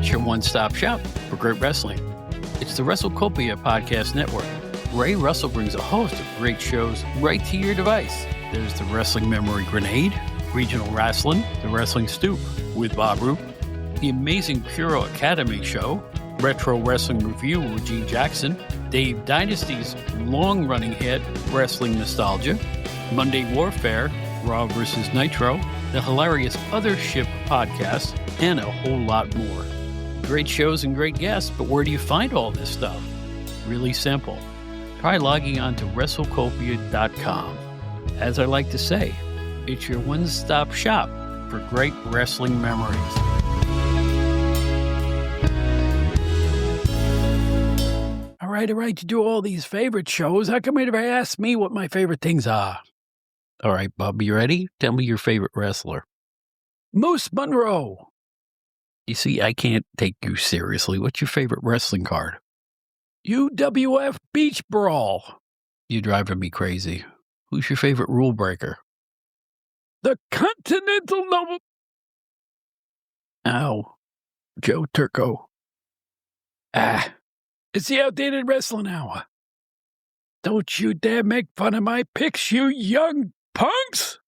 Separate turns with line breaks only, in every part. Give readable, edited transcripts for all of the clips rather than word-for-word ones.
It's your one-stop shop for great wrestling. It's the WrestleCopia Podcast Network. Ray Russell brings a host of great shows right to your device. There's the Wrestling Memory Grenade, Regional Wrestling, the Wrestling Stoop with Bob Roop, the Amazing Puro Academy Show, Retro Wrestling Review with Gene Jackson, Dave Dynasty's long-running hit, Wrestling Nostalgia, Monday Warfare, Raw vs. Nitro, the hilarious OtherShip podcast, and a whole lot more. Great shows and great guests, but where do you find all this stuff? Really simple. Try logging on to WrestleCopia.com. As I like to say, it's your one-stop shop for great wrestling memories. All right, you do all these favorite shows. How come you never ask me what my favorite things are? All right, Bob, you ready? Tell me your favorite wrestler. Moose Monroe. You see, I can't take you seriously. What's your favorite wrestling card? UWF Beach Brawl. You're driving me crazy. Who's your favorite rule breaker? The Continental Noble. Ow. Joe Turco. It's the Outdated Wrestling Hour. Don't you dare make fun of my picks, you young punks!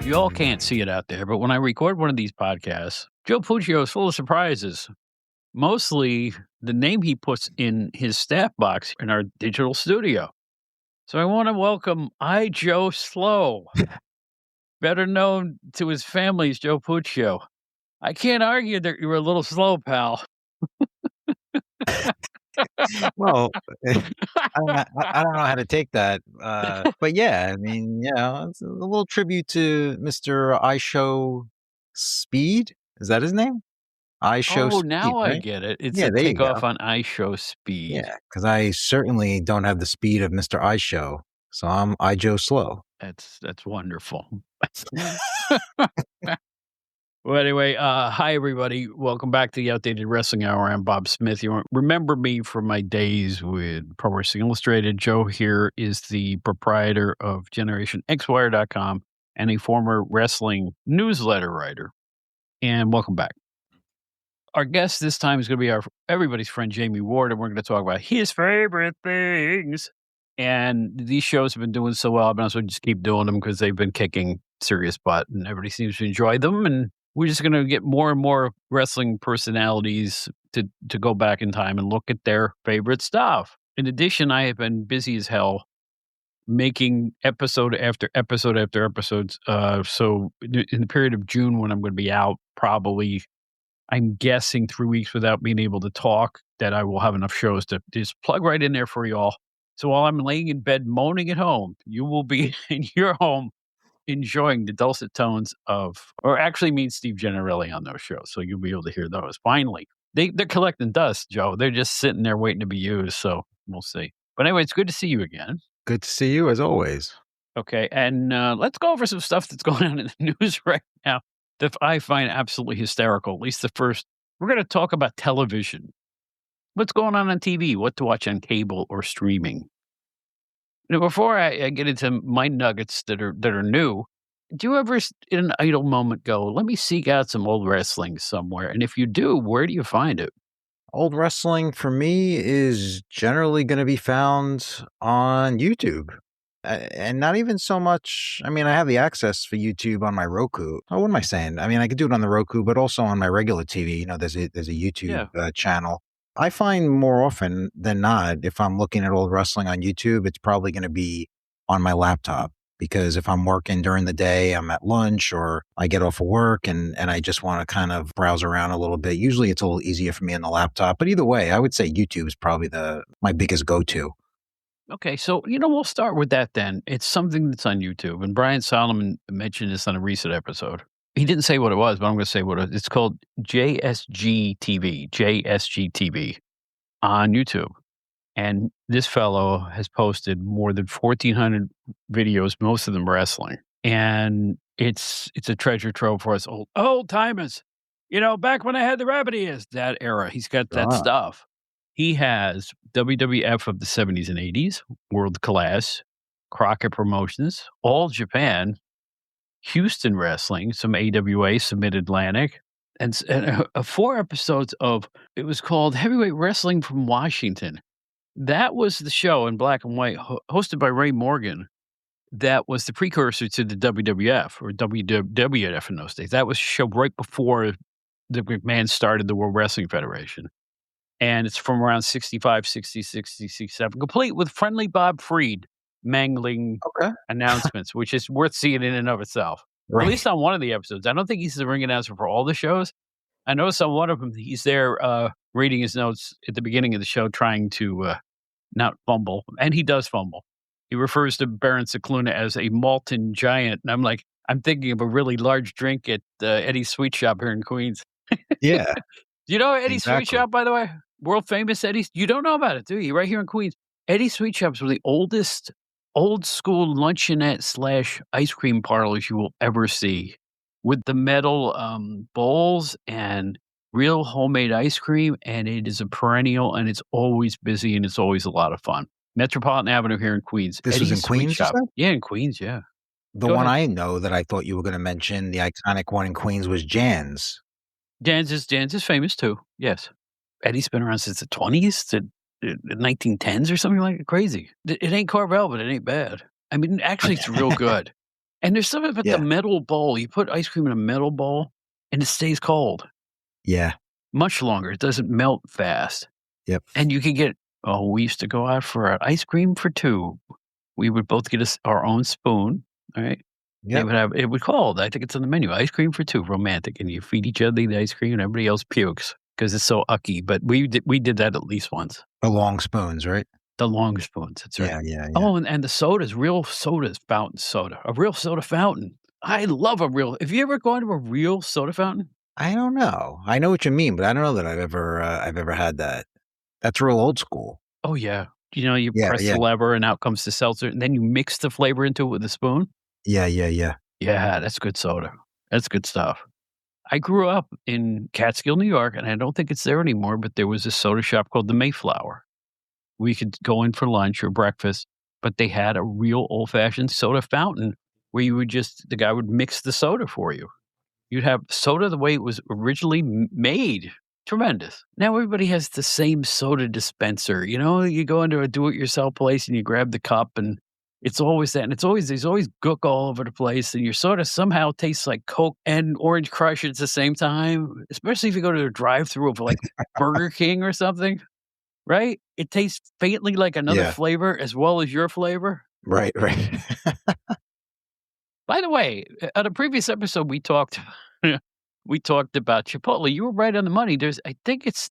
You all can't see it out there, but when I record one of these podcasts, Joe Puccio is full of surprises. Mostly the name he puts in his staff box in our digital studio. So I want to welcome Joe Slow, better known to his family as Joe Puccio. I can't argue that you were a little slow, pal.
Well, I don't know how to take that. But yeah, I mean, it's a little tribute to Mr. iShow Speed. Is that his name? iShow Speed.
Now
right?
I get it. It's a takeoff on iShow Speed.
Yeah, because I certainly don't have the speed of Mr. iShow. So I'm iJoe Slow.
That's wonderful. Well, anyway, hi, everybody. Welcome back to the Outdated Wrestling Hour. I'm Bob Smith. You remember me from my days with Pro Wrestling Illustrated. Joe here is the proprietor of GenerationXWire.com and a former wrestling newsletter writer. And welcome back. Our guest this time is going to be everybody's friend, Jammie Ward, and we're going to talk about his favorite things. And these shows have been doing so well, but also just keep doing them because they've been kicking serious butt, and everybody seems to enjoy them. And we're just going to get more and more wrestling personalities to go back in time and look at their favorite stuff. In addition, I have been busy as hell making episode after episode after episodes. So in the period of June when I'm going to be out, probably, I'm guessing 3 weeks without being able to talk, that I will have enough shows to just plug right in there for y'all. So while I'm laying in bed moaning at home, you will be in your home enjoying the dulcet tones of, or actually meet Steve Gennarelli on those shows. So you'll be able to hear those. Finally, they're collecting dust, Joe. They're just sitting there waiting to be used. So we'll see. But anyway, it's good to see you again.
Good to see you as always.
Okay. And let's go over some stuff that's going on in the news right now that I find absolutely hysterical. At least the first, we're going to talk about television. What's going on TV? What to watch on cable or streaming? Before I get into my nuggets that are new, do you ever, in an idle moment, go, let me seek out some old wrestling somewhere? And if you do, where do you find it?
Old wrestling for me is generally going to be found on YouTube. And not even so much, I mean, I have the access for YouTube on my Roku. Oh, what am I saying? I mean, I could do it on the Roku, but also on my regular TV. There's a YouTube channel. I find more often than not, if I'm looking at old wrestling on YouTube, it's probably going to be on my laptop. Because if I'm working during the day, I'm at lunch or I get off of work and I just want to kind of browse around a little bit. Usually it's a little easier for me on the laptop. But either way, I would say YouTube is probably my biggest go-to.
Okay, so we'll start with that then. It's something that's on YouTube, and Brian Solomon mentioned this on a recent episode. He didn't say what it was, but I'm going to say what it is. It's called JSG TV on YouTube. And this fellow has posted more than 1,400 videos, most of them wrestling. And it's a treasure trove for us old timers. Back when I had the rabbit ears, that era. He's got that
Ah,
stuff. He has WWF of the 70s and 80s, World Class, Crockett Promotions, All Japan, Houston Wrestling, some AWA, some Mid Atlantic, and 4 episodes of it was called Heavyweight Wrestling from Washington. That was the show in black and white, hosted by Ray Morgan. That was the precursor to the WWF or WWF in those days. That was a show right before the McMahon started the World Wrestling Federation. And it's from around 65, 60, 60, 67, complete with friendly Bob Freed mangling
okay.
announcements, which is worth seeing in and of itself. At
Right.
least on one of the episodes. I don't think he's the ring announcer for all the shows. I noticed on one of them, he's there reading his notes at the beginning of the show, trying to not fumble. And he does fumble. He refers to Baron Cicluna as a Malton giant. And I'm thinking of a really large drink at Eddie's Sweet Shop here in Queens.
Yeah,
Do you know Eddie's Sweet
exactly.
Shop, by the way? World famous Eddie's. You don't know about it, do you? Right here in Queens. Eddie's Sweet Shops were the oldest old school luncheonette / ice cream parlors you will ever see, with the metal bowls and real homemade ice cream. And it is a perennial, and it's always busy, and it's always a lot of fun. Metropolitan Avenue here in Queens.
This was in
Eddie's Sweet
Queens, you
Shop.
said?
Yeah, in Queens. Yeah.
The
Go
one
ahead.
I know that I thought you were going to mention, the iconic one in Queens, was Jan's.
Dan's is famous too. Yes. Eddie's been around since the 20s to the 1910s or something like crazy. It ain't Carvel, but it ain't bad. I mean, actually, it's real good. And there's something about the
Yeah,
metal bowl. You put ice cream in a metal bowl, and it stays cold
yeah,
much longer. It doesn't melt fast.
yep.
And you can get we used to go out for ice cream for 2. We would both get our own spoon, all right? They
Yep.
would have it would called, I think it's on the menu, ice cream for 2, romantic, and you feed each other the ice cream and everybody else pukes because it's so ucky, but we did that at least once.
The long spoons, right?
The long spoons, that's right.
Yeah, yeah, yeah.
Oh, and the sodas, real sodas, fountain soda, a real soda fountain. I love a real have you ever gone to a real soda fountain?
I don't know. I know what you mean, but I don't know that I've ever had that. That's real old school.
Oh, yeah. You
Yeah,
press
yeah,
the lever and out comes the seltzer, and then you mix the flavor into it with a spoon?
yeah, yeah, yeah.
Yeah, that's good soda. That's good stuff. I grew up in Catskill, New York, and I don't think it's there anymore, but there was a soda shop called the Mayflower. We could go in for lunch or breakfast, but they had a real old-fashioned soda fountain where you would the guy would mix the soda for you. You'd have soda the way it was originally made. Tremendous. Now everybody has the same soda dispenser. You go into a do-it-yourself place and you grab the cup, and it's always that. And there's always gook all over the place, and your soda somehow tastes like Coke and Orange Crush at the same time. Especially if you go to a drive-through of like Burger King or something, right? It tastes faintly like another
Yeah.
flavor as well as your flavor.
Right, right.
By the way, on a previous episode, we talked we talked about Chipotle. You were right on the money. I think it's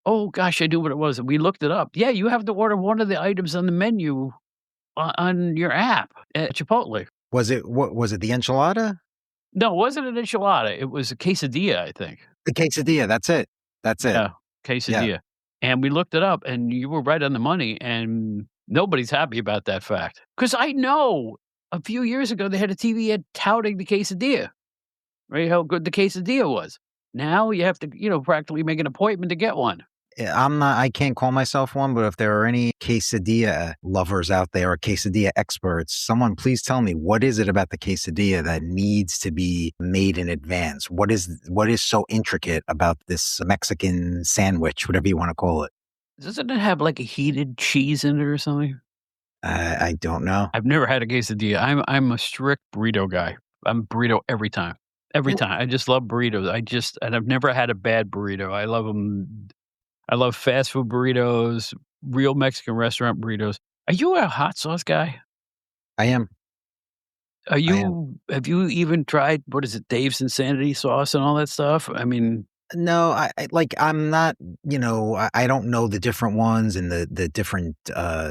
oh gosh, I knew what it was. We looked it up. Yeah, you have to order one of the items on the menu on your app at Chipotle.
What was it, the enchilada?
No, it wasn't an enchilada. It was a quesadilla, I think.
The quesadilla, that's it. That's it.
Yeah,
Yeah.
quesadilla. And we looked it up, and you were right on the money, and nobody's happy about that fact. Because I know a few years ago, they had a TV ad touting the quesadilla, right? How good the quesadilla was. Now you have to, practically make an appointment to get one.
I can't call myself one, but if there are any quesadilla lovers out there or quesadilla experts, someone please tell me, what is it about the quesadilla that needs to be made in advance? What is so intricate about this Mexican sandwich, whatever you want to call it?
Doesn't it have like a heated cheese in it or something?
I don't know.
I've never had a quesadilla. I'm a strict burrito guy. I'm burrito every time. Every time. I just love burritos. And I've never had a bad burrito. I love them. I love fast food burritos, real Mexican restaurant burritos. Are you a hot sauce guy?
I am.
Are
I am.
you have you even tried, what is it, Dave's Insanity sauce and all that stuff? I mean,
No, I'm not, I don't know the different ones and the different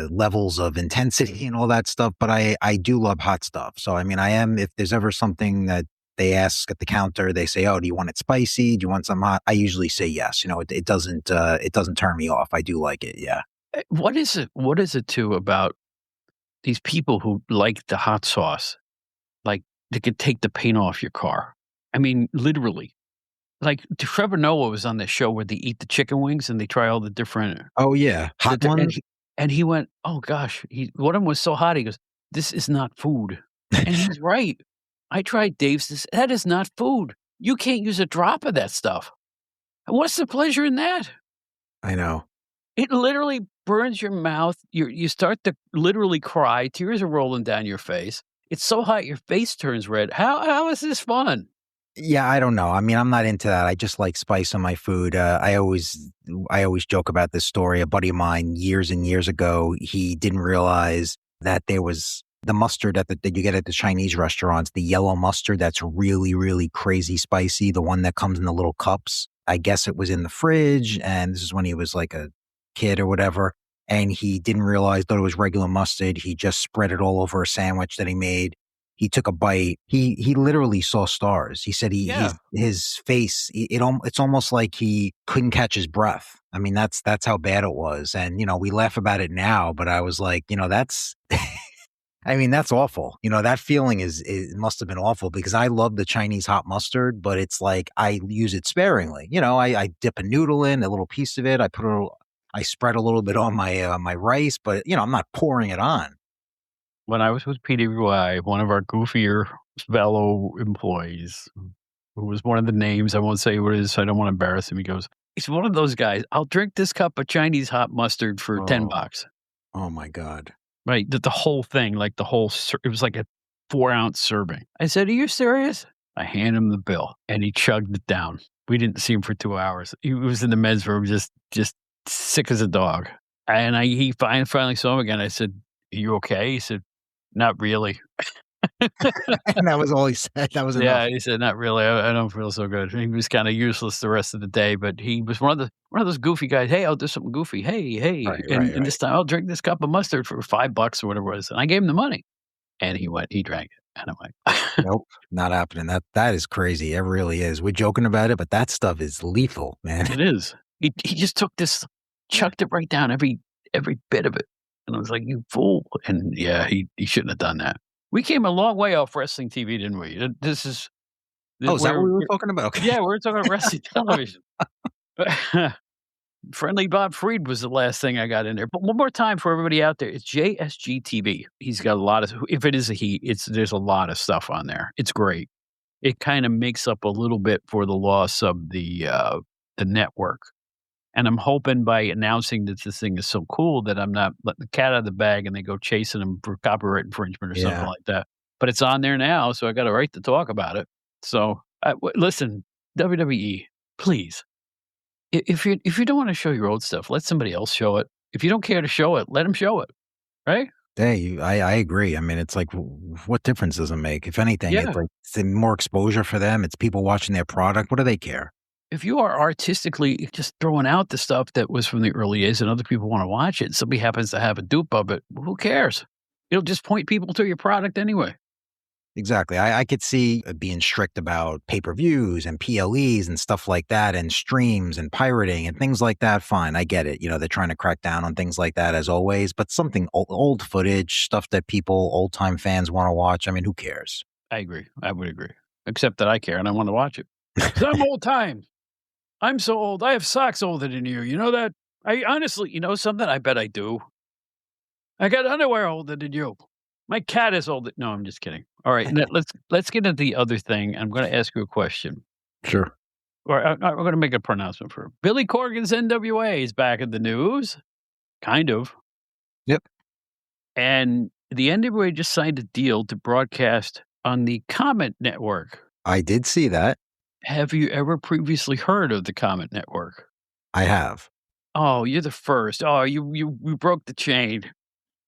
levels of intensity and all that stuff, but I do love hot stuff. So I mean, I am, if there's ever something that they ask at the counter, they say, "Oh, do you want it spicy? Do you want some hot?" I usually say yes. It doesn't turn me off. I do like it. Yeah.
what is it too about these people who like the hot sauce? Like, they could take the paint off your car. I mean, literally. Like, Trevor Noah was on this show where they eat the chicken wings and they try all the different
Oh yeah,
the
hot
di
ones.
and he went, "Oh gosh," one of them was so hot, he goes, "This is not food." And he's right. I tried Dave's, that is not food. You can't use a drop of that stuff. What's the pleasure in that?
I know.
It literally burns your mouth. You start to literally cry. Tears are rolling down your face. It's so hot your face turns red. How is this fun?
Yeah, I don't know. I mean, I'm not into that. I just like spice on my food. I always joke about this story. A buddy of mine years and years ago, he didn't realize that there was the mustard that you get at the Chinese restaurants, the yellow mustard that's really, really crazy spicy, the one that comes in the little cups. I guess it was in the fridge, and this is when he was like a kid or whatever. And he didn't realize that it was regular mustard. He just spread it all over a sandwich that he made. He took a bite. He literally saw stars. He said
Yeah.
his face, it's almost like he couldn't catch his breath. I mean, that's how bad it was. And, we laugh about it now, but I was like, that's I mean, that's awful. That feeling it must have been awful because I love the Chinese hot mustard, but it's like I use it sparingly. I dip a noodle in, a little piece of it. I spread a little bit on my rice, but I'm not pouring it on.
When I was with PWI, one of our goofier fellow employees, who was one of the names, I won't say what it is, so I don't want to embarrass him. He goes, he's one of those guys. I'll drink this cup of Chinese hot mustard for
Oh,
$10.
oh my God.
Right. The whole thing, like it was like a 4-ounce serving. I said, "Are you serious?" I hand him the bill and he chugged it down. We didn't see him for 2 hours. He was in the men's room, just sick as a dog. And he finally saw him again. I said, "Are you okay?" He said, "Not really."
And that was all he said. That was enough.
Yeah, he said, "Not really. I don't feel so good." He was kinda useless the rest of the day, but he was one of those goofy guys, "Hey, I'll do something goofy. Hey, hey,
Right,
and
right,
and
right.
this time I'll drink this cup of mustard for $5 or whatever it was." And I gave him the money, and he drank it, and I'm like,
Nope, not happening. That is crazy. It really is. We're joking about it, but that stuff is lethal, man.
"It is." He just took this, chucked it right down, every bit of it, and I was like, "You fool." And, yeah, he shouldn't have done that. We came a long way off wrestling TV, didn't we? This is
Oh, is that what we were
we're
talking about? Okay.
yeah, we're talking about wrestling television. Friendly Bob Freed was the last thing I got in there. But one more time for everybody out there, it's JSGTV. He's got a lot of, if it is a he, there's a lot of stuff on there. It's great. It kind of makes up a little bit for the loss of the network. And I'm hoping by announcing that this thing is so cool that I'm not letting the cat out of the bag and they go chasing them for copyright infringement or something
Yeah.
like that. But it's on there now, so I got a right to talk about it. So listen, WWE, please, if you don't want to show your old stuff, let somebody else show it. If you don't care to show it, let them show it. Right?
Hey, I agree. I mean, it's like, what difference does it make? If anything, it's
Yeah.
like it's more exposure for them. It's people watching their product. What do they care?
If you are artistically just throwing out the stuff that was from the early days and other people want to watch it, somebody happens to have a dupe of it, who cares? It'll just point people to your product anyway.
Exactly. I could see being strict about pay-per-views and PLEs and stuff like that and streams and pirating and things like that. Fine. I get it. They're trying to crack down on things like that as always, but something old footage, stuff that people, old time fans want to watch. I mean, who cares?
I agree. I would agree. Except that I care and I want to watch it. 'Cause I'm old time. I'm so old. I have socks older than you. You know that? I honestly, you know something? I bet I do. I got underwear older than you. My cat is older. No, I'm just kidding. All right, let's get into the other thing. I'm going to ask you a question,
Sure.
or I'm going to make a pronouncement for Billy Corgan's NWA is back in the news, kind of,
Yep.
and the NWA just signed a deal to broadcast on the Comet Network.
I did see that.
Have you ever previously heard of the Comet Network?
I have.
Oh, you're the first. Oh, you broke the chain.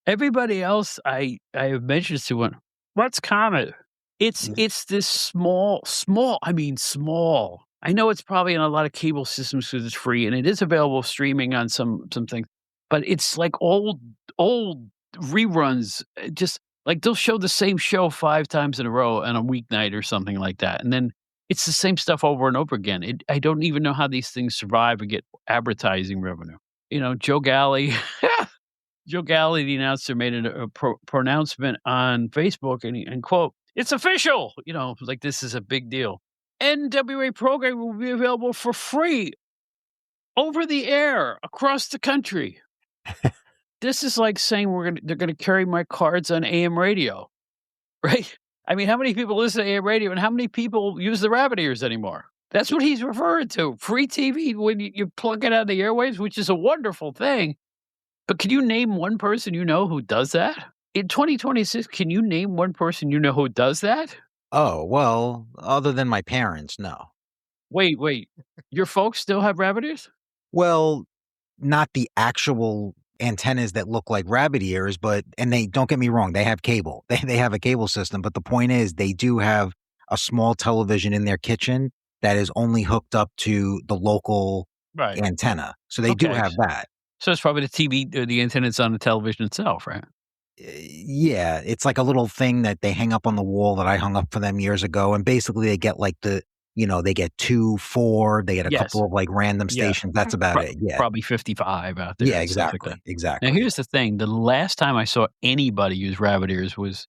Everybody else I have mentioned to went, "What's Comet?" It's this small, I mean, small. I know it's probably on a lot of cable systems because it's free, and it is available streaming on some things, but it's like old reruns, just like, they'll show the same show 5 times in a row on a weeknight or something like that, and then it's the same stuff over and over again. I don't even know how these things survive and get advertising revenue. Joe Galley Joe Galley, the announcer, made a pronouncement on Facebook, and quote, "It's official!" Like this is a big deal. NWA program will be available for free over the air across the country. This is like saying they're gonna carry my cards on AM radio, right? I mean, how many people listen to AM radio, and how many people use the rabbit ears anymore? That's what he's referring to. Free TV when you plug it on the airwaves, which is a wonderful thing. But can you name one person you know who does that? In 2026, can you name one person you know who does that?
Oh, well, other than my parents, no.
Wait. Your folks still have rabbit ears?
Well, not the actual antennas that look like rabbit ears, and they don't get me wrong, they have cable. They have a cable system, but the point is they do have a small television in their kitchen that is only hooked up to the local
Right.
antenna. So they do
Okay.
have that.
So it's probably the TV, the antenna's on the television itself, right?
Yeah, it's like a little thing that they hang up on the wall that I hung up for them years ago, and basically they get like they get 2, 4, they get a
Yes.
couple of like random
Yeah.
stations. That's about it. Yeah.
Probably 55 out there.
Yeah,
and stuff like
exactly.
that.
Exactly.
Now, here's the thing. The last time I saw anybody use rabbit ears was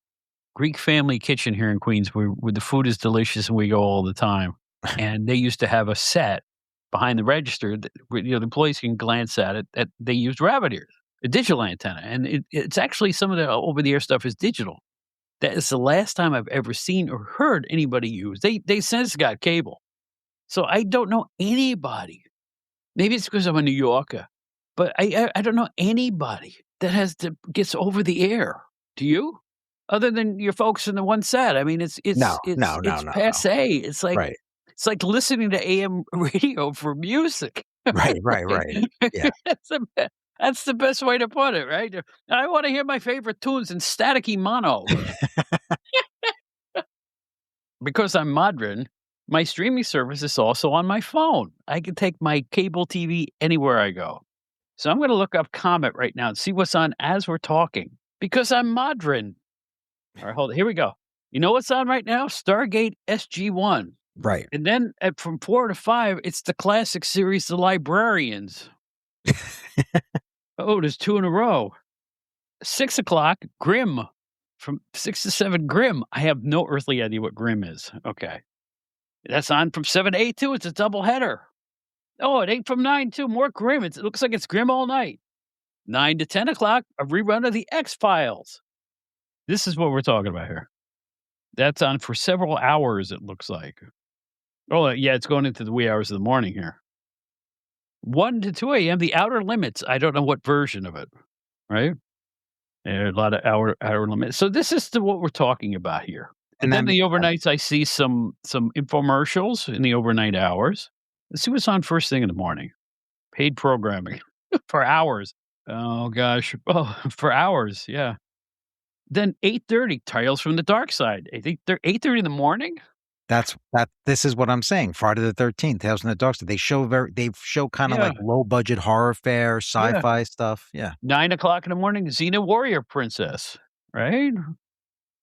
Greek Family Kitchen here in Queens, where the food is delicious and we go all the time. And they used to have a set behind the register that where, the employees can glance at it, that they used rabbit ears, a digital antenna. And it's actually some of the over-the-air stuff is digital. That is the last time I've ever seen or heard anybody use. They since got cable. So I don't know anybody. Maybe it's because I'm a New Yorker, but I don't know anybody that gets over the air. Do you? Other than your folks in the one set. I mean, it's
No.
passé. It's like
Right.
it's like listening to AM radio for music.
Right. Yeah.
That's the best way to put it, right? I want to hear my favorite tunes in staticky mono. Because I'm modern, my streaming service is also on my phone. I can take my cable TV anywhere I go. So I'm going to look up Comet right now and see what's on as we're talking because I'm modern. All right, hold on. Here we go. You know what's on right now? Stargate SG-1.
Right.
And then from 4 to 5, it's the classic series, The Librarians. Oh, there's 2 in a row. 6 o'clock, Grimm. From 6 to 7, Grimm. I have no earthly idea what Grimm is. Okay. That's on from 7 to 8, too. It's a double header. Oh, at 8 from 9, too. More Grimm. It looks like it's Grimm all night. 9 to 10 o'clock, a rerun of The X-Files. This is what we're talking about here. That's on for several hours, it looks like. Oh, yeah, it's going into the wee hours of the morning here. 1 to 2 a.m., The Outer Limits. I don't know what version of it, right? There are a lot of outer limits. So this is what we're talking about here. And then the overnights, I see some infomercials in the overnight hours. Let's see what's on first thing in the morning. Paid programming for hours. Oh, gosh. Oh, for hours, yeah. Then 8:30, Tales from the Dark Side. I think they're 8:30 in the morning?
This is what I'm saying. Friday the 13th, Tales from the Dark Side. They show kind of like low budget horror fare, sci-fi stuff. Yeah.
9 o'clock in the morning, Xena Warrior Princess, right?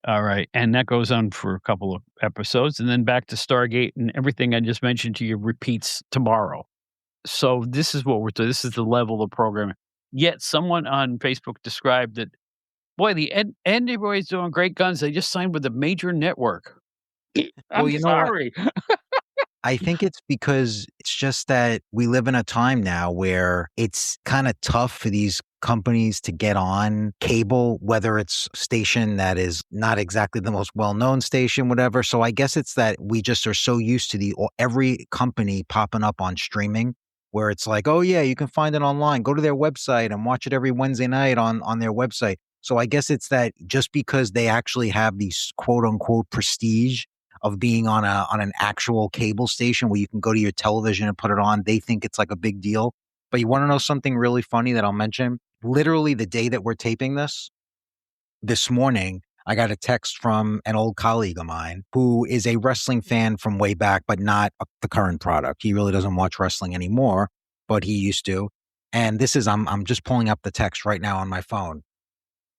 All right. And that goes on for a couple of episodes. And then back to Stargate, and everything I just mentioned to you repeats tomorrow. So this is what we're doing. This is the level of programming. Yet someone on Facebook described that, boy, the NWA is doing great guns. They just signed with a major network. I'm sorry.
I think it's because it's just that we live in a time now where it's kind of tough for these companies to get on cable, whether it's station that is not exactly the most well-known station, whatever. So I guess it's that we just are so used to every company popping up on streaming where it's like, oh yeah, you can find it online. Go to their website and watch it every Wednesday night on their website. So I guess it's that just because they actually have these quote unquote prestige of being on an actual cable station where you can go to your television and put it on, they think it's like a big deal. But you want to know something really funny that I'll mention? Literally the day that we're taping this morning, I got a text from an old colleague of mine who is a wrestling fan from way back, but not the current product. He really doesn't watch wrestling anymore, but he used to. And this is, I'm just pulling up the text right now on my phone.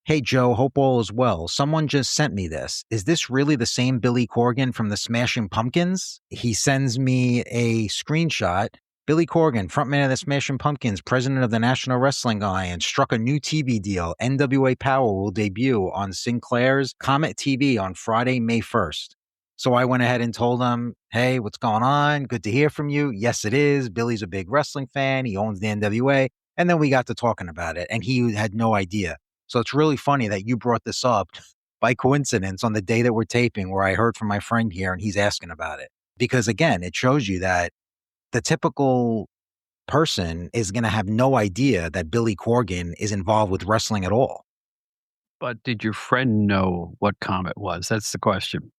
Hey, Joe, hope all is well. Someone just sent me this. Is this really the same Billy Corgan from the Smashing Pumpkins? He sends me a screenshot. Billy Corgan, frontman of the Smashing Pumpkins, president of the National Wrestling Alliance, struck a new TV deal. NWA Power will debut on Sinclair's Comet TV on Friday, May 1st. So I went ahead and told him, hey, what's going on? Good to hear from you. Yes, it is. Billy's a big wrestling fan. He owns the NWA. And then we got to talking about it, and he had no idea. So it's really funny that you brought this up by coincidence on the day that we're taping, where I heard from my friend here and he's asking about it. Because again, it shows you that the typical person is going to have no idea that Billy Corgan is involved with wrestling at all.
But did your friend know what Comet was? That's the question.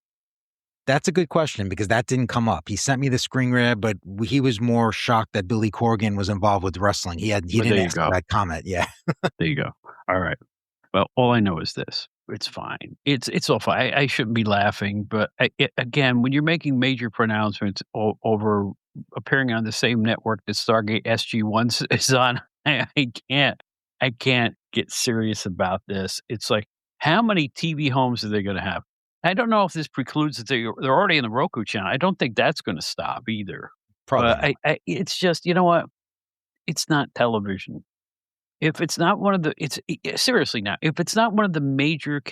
That's a good question, because that didn't come up. He sent me the screen grab, but he was more shocked that Billy Corgan was involved with wrestling. He didn't ask for that comment. Yeah.
There you go. All right. Well, all I know is this. It's fine. It's all fine. I shouldn't be laughing, but again, when you're making major pronouncements over appearing on the same network that Stargate SG-1 is on, I can't get serious about this. It's like, how many TV homes are they going to have? I don't know if this precludes that they're already in the Roku channel. I don't think that's going to stop either.
Probably not.
It's just, you know what? It's not television. If it's not one of the, seriously now, if it's not one of the major,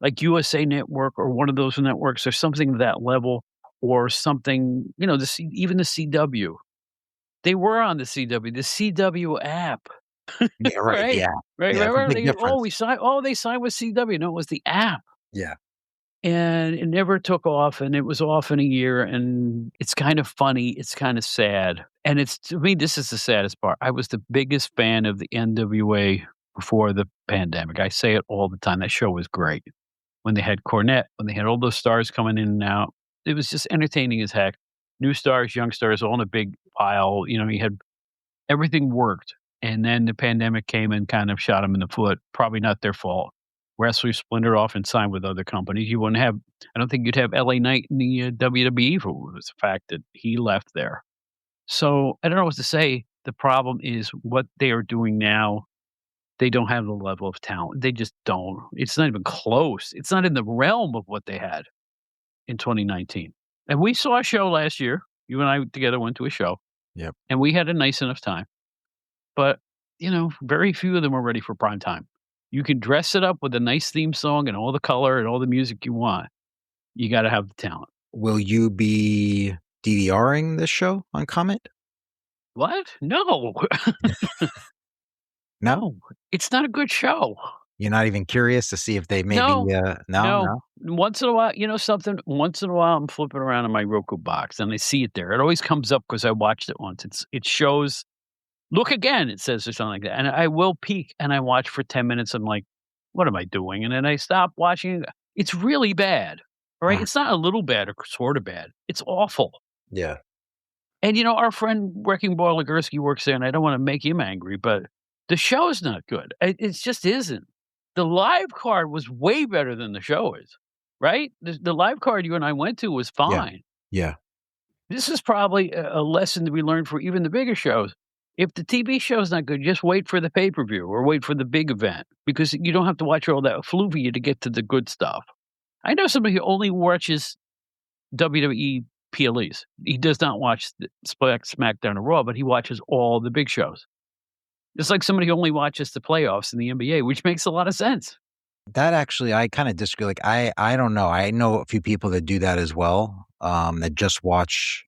like USA Network or one of those networks or something of that level, or something, even the CW, they were on the CW app.
Yeah, right.
Right?
Yeah.
Right.
Yeah,
Right.
big difference.
They signed with CW. No, it was the app.
Yeah.
And it never took off, and it was off in a year, and it's kind of funny, it's kind of sad, and to me, this is the saddest part. I was the biggest fan of the NWA before the pandemic. I say it all the time. That show was great. When they had Cornette, when they had all those stars coming in and out, it was just entertaining as heck. New stars, young stars, all in a big pile. You had everything worked, and then the pandemic came and kind of shot them in the foot. Probably not their fault. Wrestlers splintered off and signed with other companies. You wouldn't have, I don't think you'd have LA Knight in the WWE for the fact that he left there. So I don't know what to say. The problem is what they are doing now. They don't have the level of talent. They just don't. It's not even close. It's not in the realm of what they had in 2019. And we saw a show last year. You and I together went to a show.
Yep.
And we had a nice enough time. But, very few of them are ready for prime time. You can dress it up with a nice theme song and all the color and all the music you want. You got to have the talent.
Will you be DVRing this show on Comet?
What? No. No. It's not a good show.
You're not even curious to see if they maybe
no. Once in a while, something. Once in a while, I'm flipping around in my Roku box and I see it there. It always comes up because I watched it once. It shows. Look again, it says, or something like that. And I will peek and I watch for 10 minutes. I'm like, what am I doing? And then I stop watching. It's really bad. All right. It's not a little bad or sort of bad. It's awful.
Yeah.
And, our friend Wrecking Ball Legursky works there, and I don't want to make him angry, but the show is not good. It just isn't. The live card was way better than the show is, right? The live card you and I went to was fine.
Yeah.
This is probably a lesson to be learned for even the bigger shows. If the TV show is not good, just wait for the pay-per-view or wait for the big event, because you don't have to watch all that effluvia to get to the good stuff. I know somebody who only watches WWE PLEs. He does not watch SmackDown or Raw, but he watches all the big shows. It's like somebody who only watches the playoffs in the NBA, which makes a lot of sense.
That actually, I kind of disagree. Like, I don't know. I know a few people that do that as well, that just watch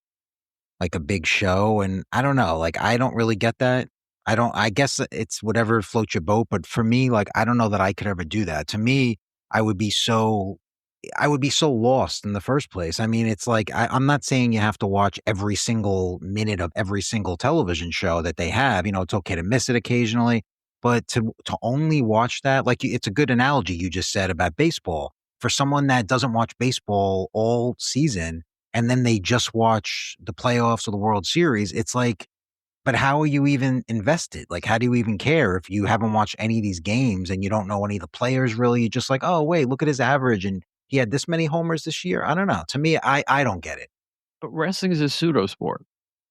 like a big show, and I don't know, like, I don't really get that. I guess it's whatever floats your boat, but for me, like, I don't know that I could ever do that. To me, I would be so lost in the first place. I mean, it's like, I'm not saying you have to watch every single minute of every single television show that they have. It's okay to miss it occasionally, but to only watch that, like, it's a good analogy you just said about baseball. For someone that doesn't watch baseball all season, and then they just watch the playoffs or the World Series, it's like But how are you even invested? Like, how do you even care if you haven't watched any of these games and you don't know any of the players really? You're just like, oh, wait, look at his average. And he had this many homers this year. I don't know. To me, I don't get it.
But wrestling is a pseudo sport.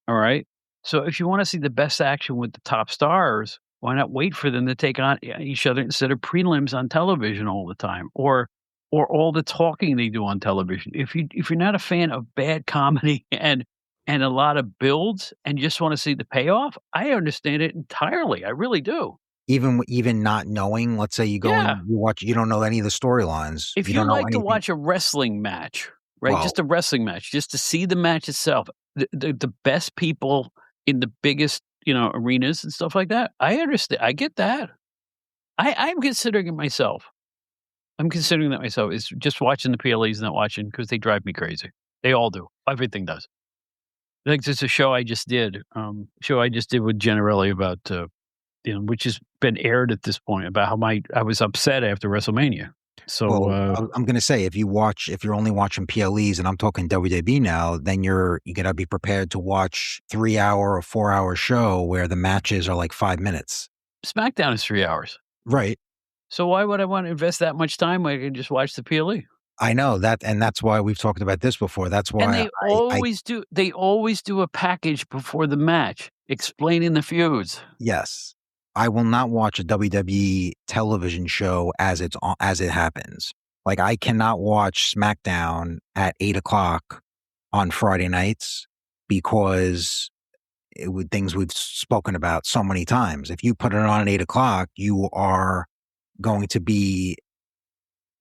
All right. So if you want to see the best action with the top stars, why not wait for them to take on each other instead of prelims on television all the time, or all the talking they do on television? If you're not a fan of bad comedy and a lot of builds and you just want to see the payoff, I understand it entirely. I really do.
Even not knowing, let's say you go
Yeah.
and you watch, you don't know any of the storylines.
If
You
you
don't know
like to
anything.
watch a wrestling match, right?
Well,
Just a wrestling match, just to see the match itself, the best people in the biggest, arenas and stuff like that. I understand. I get that. I'm considering it myself. I'm considering that myself. Is just watching the PLEs, not watching because they drive me crazy. They all do. Everything does. Like there's a show I just did with Generelli about, which has been aired at this point about how I was upset after WrestleMania. So,
I'm gonna say if you're only watching PLEs, and I'm talking WWE now, then you gotta be prepared to watch 3-hour or 4-hour show where the matches are like 5 minutes.
SmackDown is 3 hours.
Right.
So why would I want to invest that much time when I can just watch the PLE?
I know that, and that's why we've talked about this before. That's
And
why
they always do a package before the match explaining the feuds.
yes, I will not watch a WWE television show as it happens. Like I cannot watch SmackDown at 8 o'clock on Friday nights because things we've spoken about so many times. If you put it on at 8 o'clock, you are going to be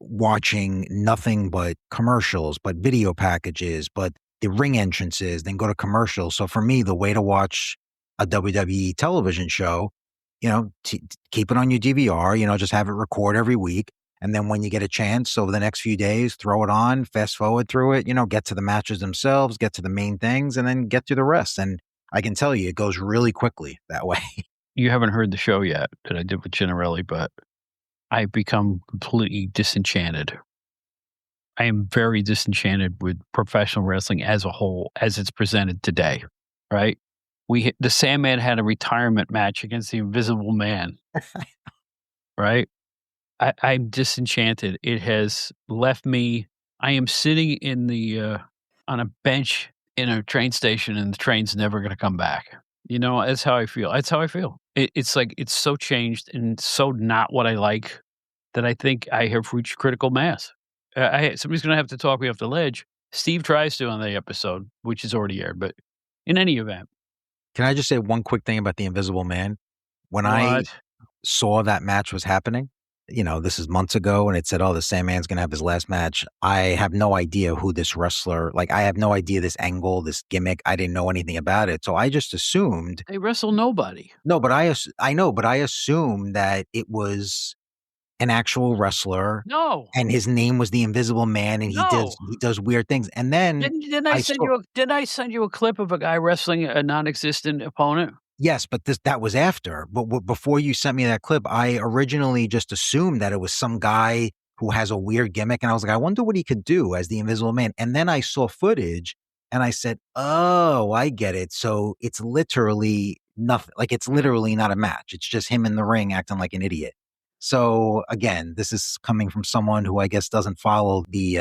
watching nothing but commercials, but video packages, but the ring entrances, then go to commercials. So for me, the way to watch a WWE television show, keep it on your DVR, just have it record every week. And then when you get a chance over the next few days, throw it on, fast forward through it, get to the matches themselves, get to the main things, and then get through the rest. And I can tell you, it goes really quickly that way.
You haven't heard the show yet that I did with Generelli, but I've become completely disenchanted. I am very disenchanted with professional wrestling as a whole, as it's presented today, right? The Sandman had a retirement match against the Invisible Man, right? I'm disenchanted. It has left me. I am sitting on a bench in a train station, and the train's never going to come back. That's how I feel. That's how I feel. It's like it's so changed and so not what I like that I think I have reached critical mass. Somebody's going to have to talk me off the ledge. Steve tries to on the episode, which is already aired, but in any event.
Can I just say one quick thing about the Invisible Man? When I saw that match was happening, this is months ago, and it said, oh, the Sandman's going to have his last match. I have no idea who this wrestler, I have no idea this angle, this gimmick. I didn't know anything about it. So I just assumed.
They wrestle nobody.
No, but I know, but I assumed that it was an actual wrestler.
No.
And his name was the Invisible Man, and he does weird things. And then
didn't I send you a clip of a guy wrestling a non-existent opponent?
Yes, but that was after. But before you sent me that clip, I originally just assumed that it was some guy who has a weird gimmick, and I was like, I wonder what he could do as the Invisible Man. And then I saw footage, and I said, oh, I get it. So it's literally nothing. Like it's literally not a match. It's just him in the ring acting like an idiot. So again, this is coming from someone who I guess doesn't follow the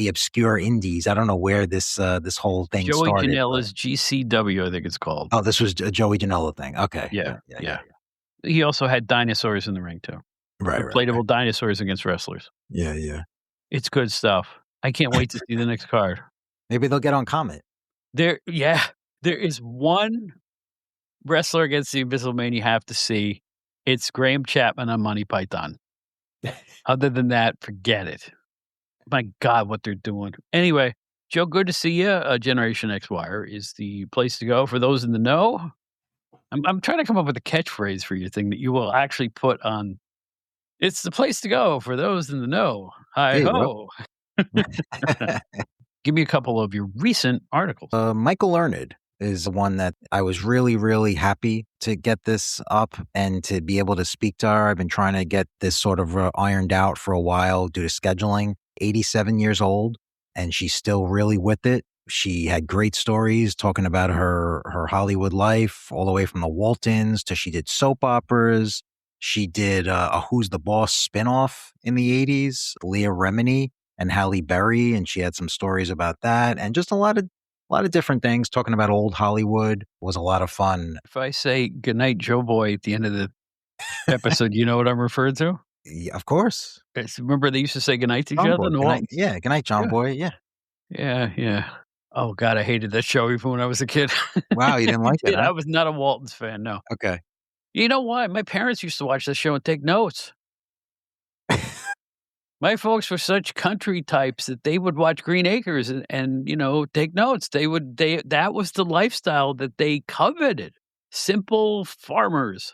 obscure indies. I don't know where this whole thing
Joey
started.
Joey Janela's GCW, I think it's called.
Oh, this was a Joey Janela thing. Okay.
Yeah. He also had dinosaurs in the ring too.
Right.
Inflatable dinosaurs against wrestlers.
Yeah.
It's good stuff. I can't wait to see the next card.
Maybe they'll get on Comet.
There is one wrestler against the Invisible Man you have to see. It's Graham Chapman on Monty Python. Other than that, forget it. My God, what they're doing. Anyway, Joe, good to see you. Generation X Wire is the place to go for those in the know. I'm trying to come up with a catchphrase for your thing that you will actually put on. It's the place to go for those in the know. Hi ho. Give me a couple of your recent articles.
Michael Learned is one that I was really, really happy to get this up and to be able to speak to her. I've been trying to get this sort of ironed out for a while due to scheduling. 87 years old, and she's still really with it. She had great stories talking about her Hollywood life, all the way from the Waltons to she did soap operas. She did a Who's the Boss spinoff in the 80s, Leah Remini and Halle Berry, and she had some stories about that and just a lot of different things talking about old Hollywood. It was a lot of fun.
If I say goodnight, Joe Boy, at the end of the episode, you know what I'm referring to?
Yeah, of course.
Remember they used to say goodnight to each
John
other
Boy.
in the
Good night.
Waltons?
Yeah, good night, John
Yeah.
Boy. Yeah.
Yeah, yeah. Oh, God, I hated that show even when I was a kid.
Wow, you didn't like it,
I
huh?
was not a Waltons fan, no.
Okay.
You know why? My parents used to watch the show and take notes. My folks were such country types that they would watch Green Acres and take notes. That was the lifestyle that they coveted. Simple farmers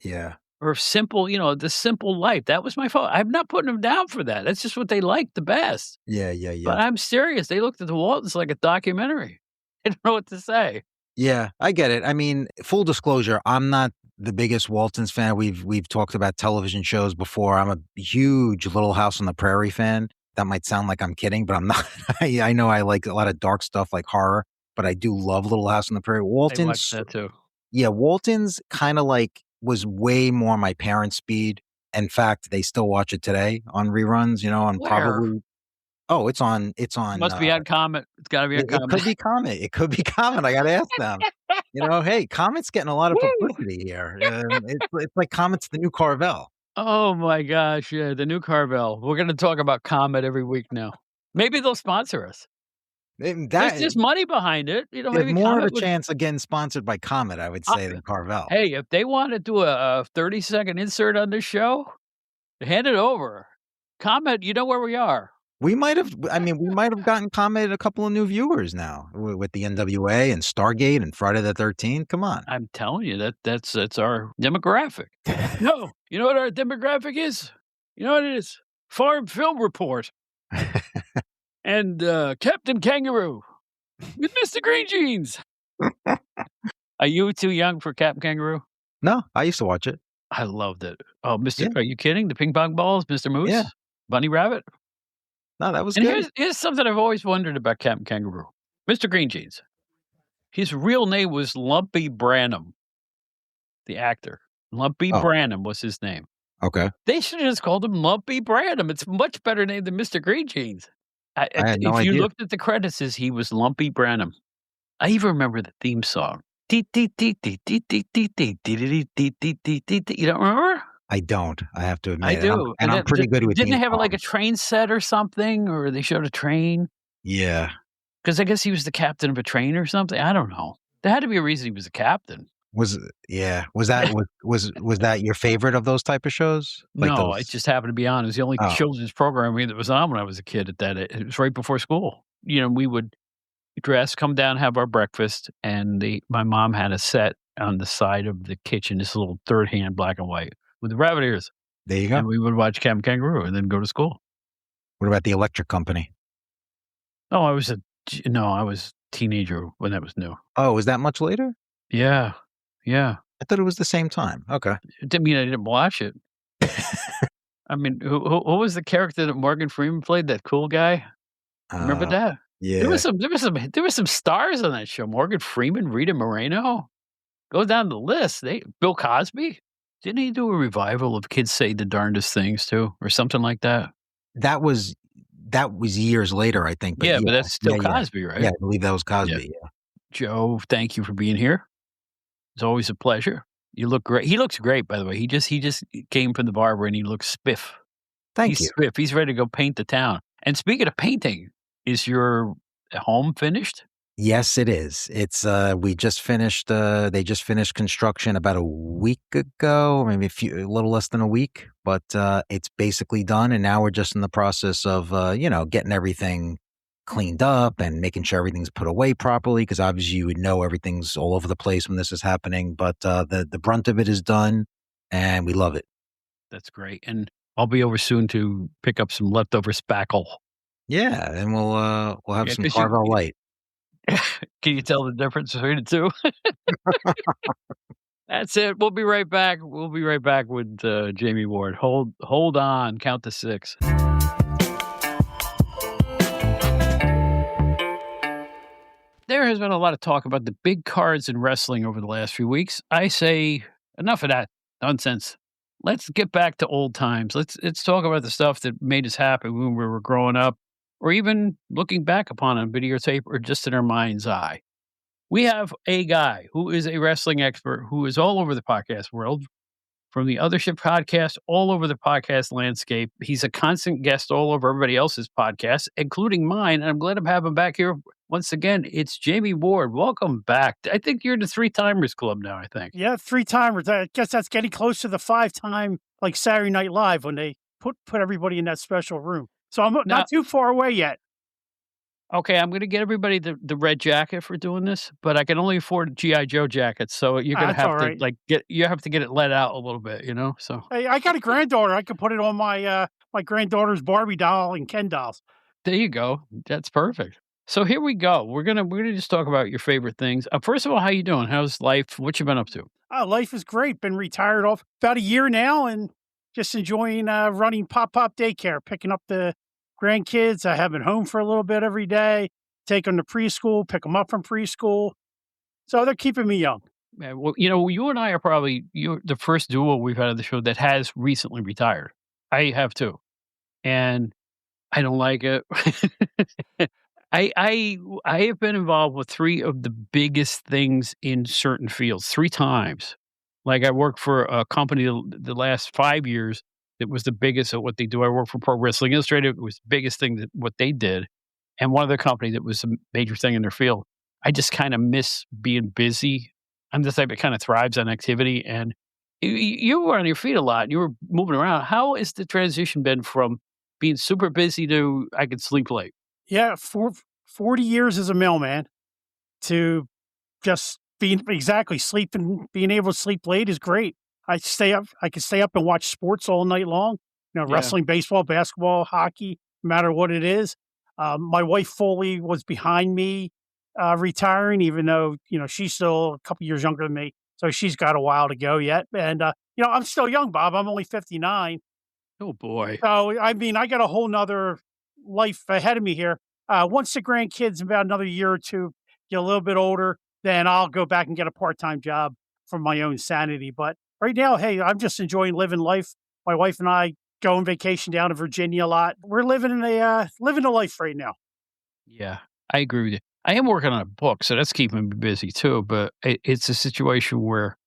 Yeah.
or simple, the simple life. That was my fault. I'm not putting them down for that. That's just what they liked the best.
Yeah, yeah, yeah.
But I'm serious. They looked at the Waltons like a documentary. I don't know what to say.
Yeah, I get it. I mean, full disclosure, I'm not the biggest Waltons fan. We've talked about television shows before. I'm a huge Little House on the Prairie fan. That might sound like I'm kidding, but I'm not. I know I like a lot of dark stuff like horror, but I do love Little House on the Prairie.
I watched
Waltons,
that too.
yeah, Waltons kind of like was way more my parents' speed. In fact, they still watch it today on reruns, on
Where?
probably. Oh, it's on. It's on.
Must be on Comet. It's got to be on
It
Comet.
could be Comet. It could be Comet. I gotta ask them. Hey, Comet's getting a lot of
Woo!
publicity here. It's like Comet's the new Carvel.
Oh my gosh, yeah, the new Carvel. We're gonna talk about Comet every week now. Maybe they'll sponsor us. There's just money behind it.
There's
Maybe
more of
Comet
a
would
chance of getting sponsored by Comet, I would say, than Carvel.
Hey, if they wanna do a 30-second insert on this show, hand it over. Comet, you know where we are.
We might have gotten Comet a couple of new viewers now with the NWA and Stargate and Friday the 13th. Come on.
I'm telling you, that's our demographic. No, you know what our demographic is? You know what it is? Farm Film Report. And Captain Kangaroo with Mr. Green Jeans. Are you too young for Captain Kangaroo?
No, I used to watch it.
I loved it. Oh,
Yeah.
Are you kidding? The ping pong balls, Mr. Moose?
Yeah.
Bunny Rabbit?
No, that was
And
good.
here's something I've always wondered about Captain Kangaroo. Mr. Green Jeans. His real name was Lumpy Branham, the actor. Lumpy Branham was his name.
Okay.
They should have just called him Lumpy Branham. It's a much better name than Mr. Green Jeans.
I had no
if you
idea.
looked at the credits, he was Lumpy Branham. I even remember the theme song. You don't remember?
I don't. I have to admit.
I do.
And I'm pretty good with
Didn't they
theme
have like a
songs.
train set or something, or they showed a train?
Yeah.
Because I guess he was the captain of a train or something. I don't know. There had to be a reason he was a captain.
Was that your favorite of those type of shows? Like
No,
those?
it just happened to be on. It was the only
Oh.
children's programming that was on when I was a kid. It was right before school. We would dress, come down, have our breakfast, and my mom had a set on the side of the kitchen, this little third hand black and white with the rabbit ears.
There you go.
And we would watch Captain Kangaroo and then go to school.
What about the Electric Company?
Oh, I was a teenager when that was new.
Oh, was that much later?
Yeah. Yeah.
I thought it was the same time. Okay.
It didn't mean I didn't watch it. I mean, who was the character that Morgan Freeman played? That cool guy? Remember that?
Yeah.
There was some stars on that show. Morgan Freeman, Rita Moreno. Go down the list. Bill Cosby. Didn't he do a revival of Kids Say the Darndest Things too, or something like that?
That was years later, I think.
But that's still Cosby, right?
Yeah, I believe that was Cosby. Yeah.
Joe, thank you for being here. It's always a pleasure. You look great. He looks great, by the way. He just came from the barber and he looks spiff.
Thank you.
He's spiff. He's ready to go paint the town. And speaking of painting, is your home finished?
Yes, it is. It's we just finished. They just finished construction about a week ago, maybe a little less than a week. But it's basically done, and now we're just in the process of getting everything cleaned up and making sure everything's put away properly. Because obviously, you would know everything's all over the place when this is happening. But the brunt of it is done, and we love it.
That's great. And I'll be over soon to pick up some leftover spackle.
Yeah, and we'll have some Carvel Light.
Can you tell the difference between the two? That's it. We'll be right back. We'll be right back with Jammie Ward. Hold on. Count to 6. there has been a lot of talk about the big cards in wrestling over the last few weeks. I say enough of that nonsense. Let's get back to old times. Let's talk about the stuff that made us happy when we were growing up, or even looking back upon a videotape or just in our mind's eye. We have a guy who is a wrestling expert who is all over the podcast world, from the OtherShip podcast all over the podcast landscape. He's a constant guest all over everybody else's podcasts, including mine. And I'm glad I'm having him back here once again. It's Jammie Ward. Welcome back. I think you're in the three timers club now, I think.
Yeah, three timers. I guess that's getting close to the five-time, like Saturday Night Live when they put everybody in that special room. So I'm
Now,
not too far away yet.
okay, I'm going to get everybody the red jacket for doing this, but I can only afford GI Joe jackets, so you're going to
That's all
have to
right.
you have to get it let out a little bit, So
Hey, I got a granddaughter. I could put it on my granddaughter's Barbie doll and Ken dolls.
there you go. That's perfect. So here we go. We're gonna just talk about your favorite things. First of all, how you doing? How's life? What you been up to?
Life is great. Been retired off about a year now, and just enjoying running pop daycare, picking up the grandkids. I have been home for a little bit every day. Take them to preschool, pick them up from preschool. So they're keeping me young.
Man, well, you and I are probably you're the first duo we've had on the show that has recently retired. I have too, and I don't like it. I have been involved with three of the biggest things in certain fields 3 times. Like I worked for a company the last 5 years that was the biggest at what they do. I worked for Pro Wrestling Illustrated. It was the biggest thing that what they did, and one other company that was a major thing in their field. I just kind of miss being busy. I'm the type that kind of thrives on activity, and you were on your feet a lot. You were moving around. How has the transition been from being super busy to I could sleep late?
Yeah, 40 years as a mailman to just being exactly sleeping, being able to sleep late is great. I can stay up and watch sports all night long,
Yeah.
wrestling, baseball, basketball, hockey, no matter what it is. My wife fully was behind me retiring, even though, she's still a couple years younger than me. So she's got a while to go yet. And, I'm still young, Bob. I'm only 59.
Oh boy.
So, I mean, I got a whole nother life ahead of me here. Once the grandkids, about another year or two, get a little bit older, then I'll go back and get a part-time job for my own sanity. But right now, hey, I'm just enjoying living life. My wife and I go on vacation down to Virginia a lot. We're living a life right now.
Yeah, I agree with you. I am working on a book, so that's keeping me busy too. But it's a situation where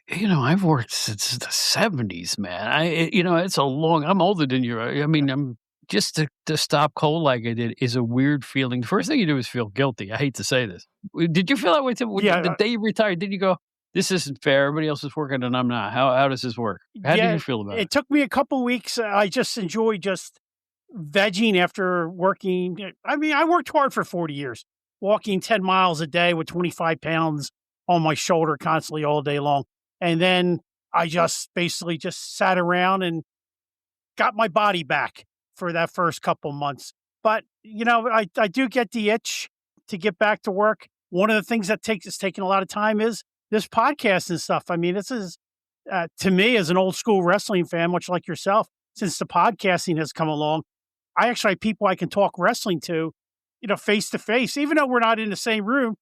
I've worked since the '70s, man. It's a long. I'm older than you. I mean, I'm just to stop cold like I did is a weird feeling. The first thing you do is feel guilty. I hate to say this. Did you feel that way too? The
Yeah,
day you retired, did you go, "This isn't fair. Everybody else is working and I'm not. How does this work?" How did
yeah.
you feel about it?
It took me a couple weeks. I just enjoy just vegging after working. I mean, I worked hard for 40 years, walking 10 miles a day with 25 pounds on my shoulder constantly all day long. And then I just basically just sat around and got my body back for that first couple months. But, I do get the itch to get back to work. One of the things that is taking a lot of time is this podcast and stuff. I mean, this is, to me, as an old school wrestling fan, much like yourself, since the podcasting has come along, I actually have people I can talk wrestling to, face to face, even though we're not in the same room,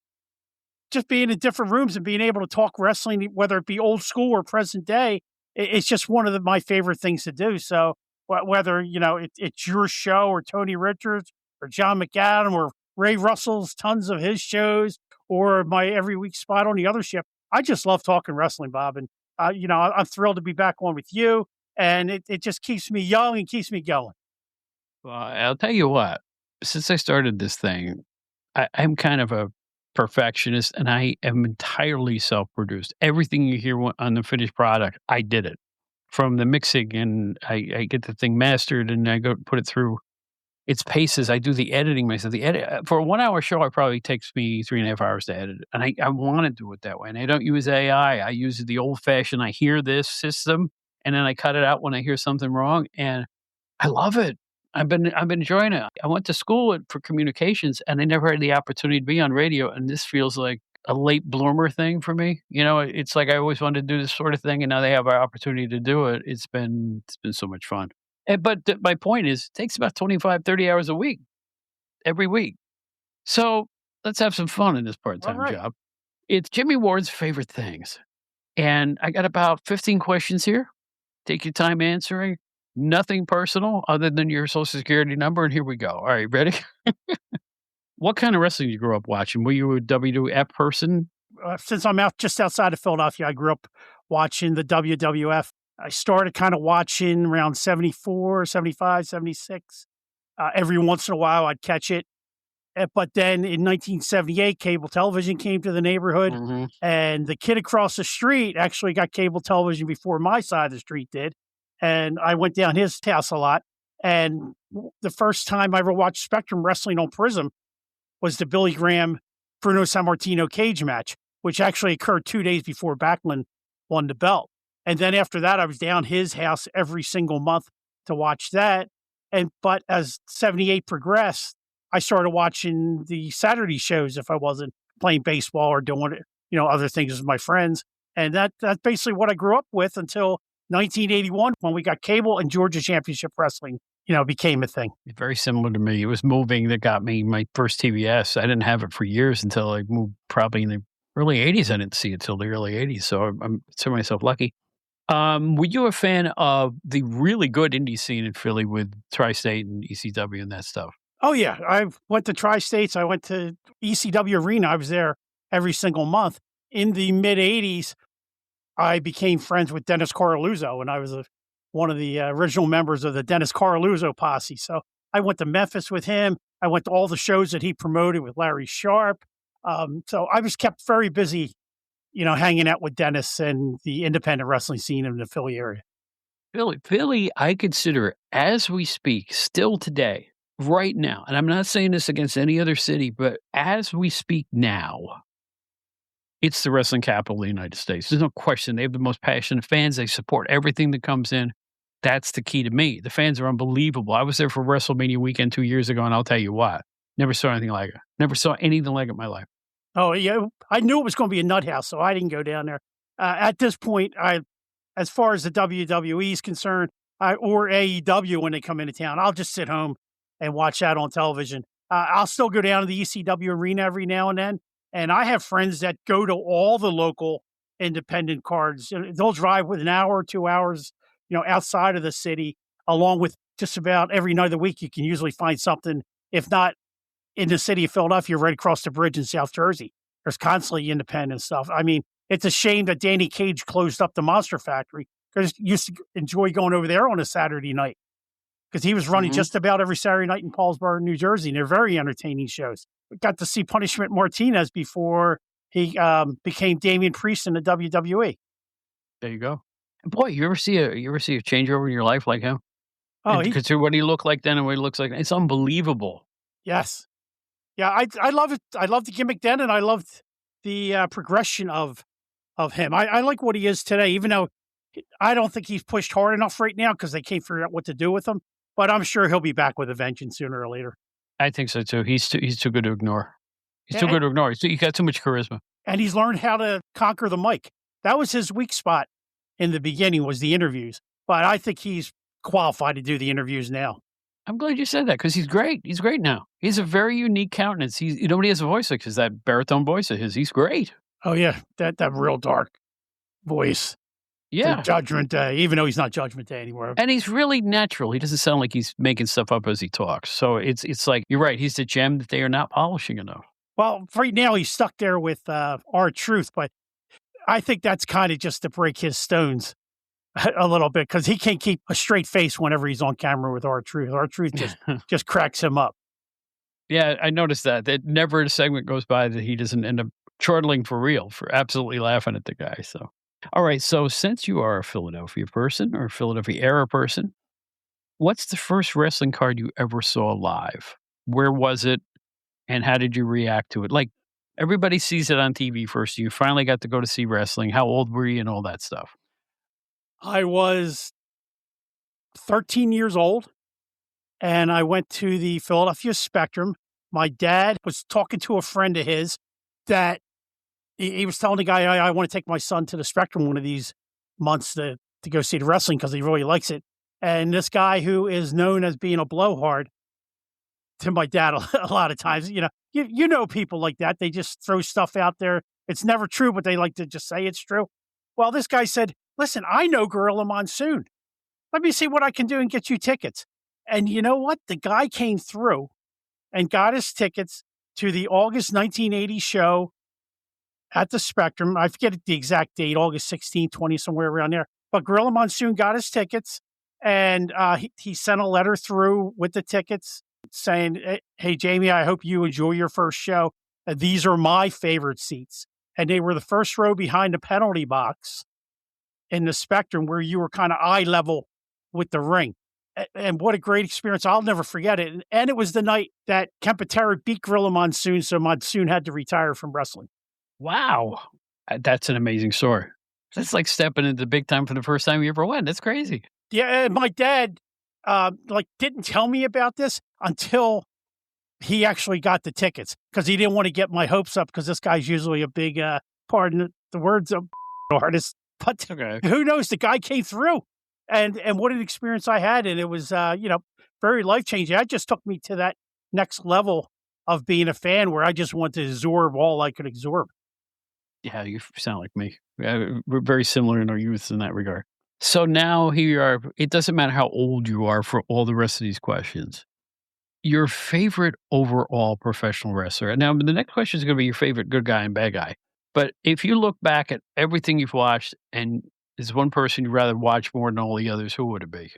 just being in different rooms and being able to talk wrestling, whether it be old school or present day, it's just one of my favorite things to do. So whether, it's your show or Tony Richards or John McAdam or Ray Russell's tons of his shows or my every week spot on the other ship, I just love talking wrestling, Bob. And, I'm thrilled to be back on with you. And it just keeps me young and keeps me going.
Well, I'll tell you what, since I started this thing, I'm kind of a perfectionist and I am entirely self produced. Everything you hear on the finished product, I did it from the mixing and I get the thing mastered and I go put it through its paces. I do the editing myself. The edit for a 1 hour show, it probably takes me 3.5 hours to edit it. And I want to do it that way. And I don't use AI. I use the old fashioned, I hear this system and then I cut it out when I hear something wrong. And I love it. I've been enjoying it. I went to school for communications, and I never had the opportunity to be on radio, and this feels like a late bloomer thing for me. It's like I always wanted to do this sort of thing, and now they have our opportunity to do it. It's been so much fun. But my point is, it takes about 25, 30 hours a week, every week. So let's have some fun in this
All
part-time
right.
job. It's Jammie Ward's favorite things. And I got about 15 questions here. Take your time answering. Nothing personal other than your social security number. And here we go. All right, ready? What kind of wrestling you grew up watching? Were you a WWF person?
Since I'm just outside of Philadelphia, I grew up watching the WWF. I started kind of watching around 74, 75, 76. Every once in a while, I'd catch it. But then in 1978, cable television came to the neighborhood,
Mhm.
and the kid across the street actually got cable television before my side of the street did. And I went down his house a lot. And the first time I ever watched Spectrum Wrestling on Prism was the Billy Graham Bruno Sammartino cage match, which actually occurred 2 days before Backlund won the belt. And then after that, I was down his house every single month to watch that. But as 78 progressed, I started watching the Saturday shows if I wasn't playing baseball or doing, other things with my friends. And that's basically what I grew up with until 1981 when we got cable and Georgia Championship Wrestling, became a thing.
Very similar to me. It was moving that got me my first TBS. I didn't have it for years until I moved probably in the early 80s. I didn't see it till the early 80s. So I'm consider myself lucky. Were you a fan of the really good indie scene in Philly with Tri-State and ECW and that stuff?
Oh, yeah. I went to Tri-States. I went to ECW Arena. I was there every single month. In the mid-'80s, I became friends with Dennis Coraluzzo, and I was one of the original members of the Dennis Coraluzzo posse. So I went to Memphis with him. I went to all the shows that he promoted with Larry Sharp. So I was kept very busy, hanging out with Dennis and the independent wrestling scene in the Philly area.
Philly, I consider as we speak, still today, right now, and I'm not saying this against any other city, but as we speak now, it's the wrestling capital of the United States. There's no question. They have the most passionate fans. They support everything that comes in. That's the key to me. The fans are unbelievable. I was there for WrestleMania weekend 2 years ago, and I'll tell you what, never saw anything like it. Never saw anything like it in my life.
Oh, yeah. I knew it was going to be a nut house, so I didn't go down there. At this point, as far as the WWE is concerned, or AEW when they come into town, I'll just sit home and watch that on television. I'll still go down to the ECW arena every now and then. And I have friends that go to all the local independent cards. They'll drive with an hour or 2 hours, outside of the city, along with just about every night of the week. You can usually find something, if not in the city of Philadelphia, right across the bridge in South Jersey. There's constantly independent stuff. I mean, it's a shame that Danny Cage closed up the Monster Factory because he used to enjoy going over there on a Saturday night because he was running just about every Saturday night in Paulsboro, New Jersey. And they're very entertaining shows. We got to see Punishment Martinez before he became Damian Priest in the WWE.
There you go. Boy, you ever see a changeover in your life like him?
Oh,
Consider what he looked like then and what he looks like now. It's unbelievable.
Yes. Yeah, I love it. I love the gimmick then, and I loved the progression of him. I like what he is today, even though I don't think he's pushed hard enough right now because they can't figure out what to do with him. But I'm sure he'll be back with a vengeance sooner or later.
I think so too. He's too good to ignore. He's too good to ignore. He got too much charisma.
And he's learned how to conquer the mic. That was his weak spot in the beginning, was the interviews. But I think he's qualified to do the interviews now.
I'm glad you said that because he's great. He's great now. He's a very unique countenance. Nobody has a voice like his, that baritone voice of his. He's great.
Oh, yeah. That real dark voice.
Yeah.
Judgment Day, even though he's not Judgment Day anymore.
And he's really natural. He doesn't sound like he's making stuff up as he talks. So it's like, you're right. He's the gem that they are not polishing enough.
Well, right now he's stuck there with R-Truth, but I think that's kind of just to break his stones a little bit because he can't keep a straight face whenever he's on camera with R-Truth. R-Truth just cracks him up.
Yeah, I noticed that never a segment goes by that he doesn't end up chortling for real, for absolutely laughing at the guy. So, all right. So since you are a Philadelphia person or a Philadelphia era person, what's the first wrestling card you ever saw live? Where was it? And how did you react to it? Like, everybody sees it on TV first. You finally got to go to see wrestling. How old were you and all that stuff?
I was 13 years old, and I went to the Philadelphia Spectrum. My dad was talking to a friend of his that he was telling the guy, I want to take my son to the Spectrum one of these months to go see the wrestling because he really likes it. And this guy who is known as being a blowhard to my dad a lot of times. You know people like that. They just throw stuff out there. It's never true, but they like to just say it's true. Well, this guy said, listen, I know Gorilla Monsoon. Let me see what I can do and get you tickets. And you know what? The guy came through and got us tickets to the August 1980 show at the Spectrum. I forget the exact date, August 16, 20, somewhere around there. But Gorilla Monsoon got his tickets, and he sent a letter through with the tickets saying, hey, Jammie, I hope you enjoy your first show. These are my favorite seats. And they were the first row behind the penalty box in the Spectrum, where you were kind of eye level with the ring. And what a great experience. I'll never forget it. And it was the night that Kempatera beat Gorilla Monsoon, so Monsoon had to retire from wrestling.
Wow. That's an amazing story. That's like stepping into the big time for the first time you ever went. That's crazy.
Yeah, and my dad, didn't tell me about this until he actually got the tickets, because he didn't want to get my hopes up, because this guy's usually a big, pardon the words, of artist. But
Okay.
who knows? The guy came through, and what an experience I had, and it was very life changing. That just took me to that next level of being a fan, where I just wanted to absorb all I could absorb.
Yeah, you sound like me. We're very similar in our youth in that regard. So now here you are. It doesn't matter how old you are for all the rest of these questions. Your favorite overall professional wrestler. Now, the next question is going to be your favorite good guy and bad guy. But if you look back at everything you've watched and there's one person you'd rather watch more than all the others, who would it be?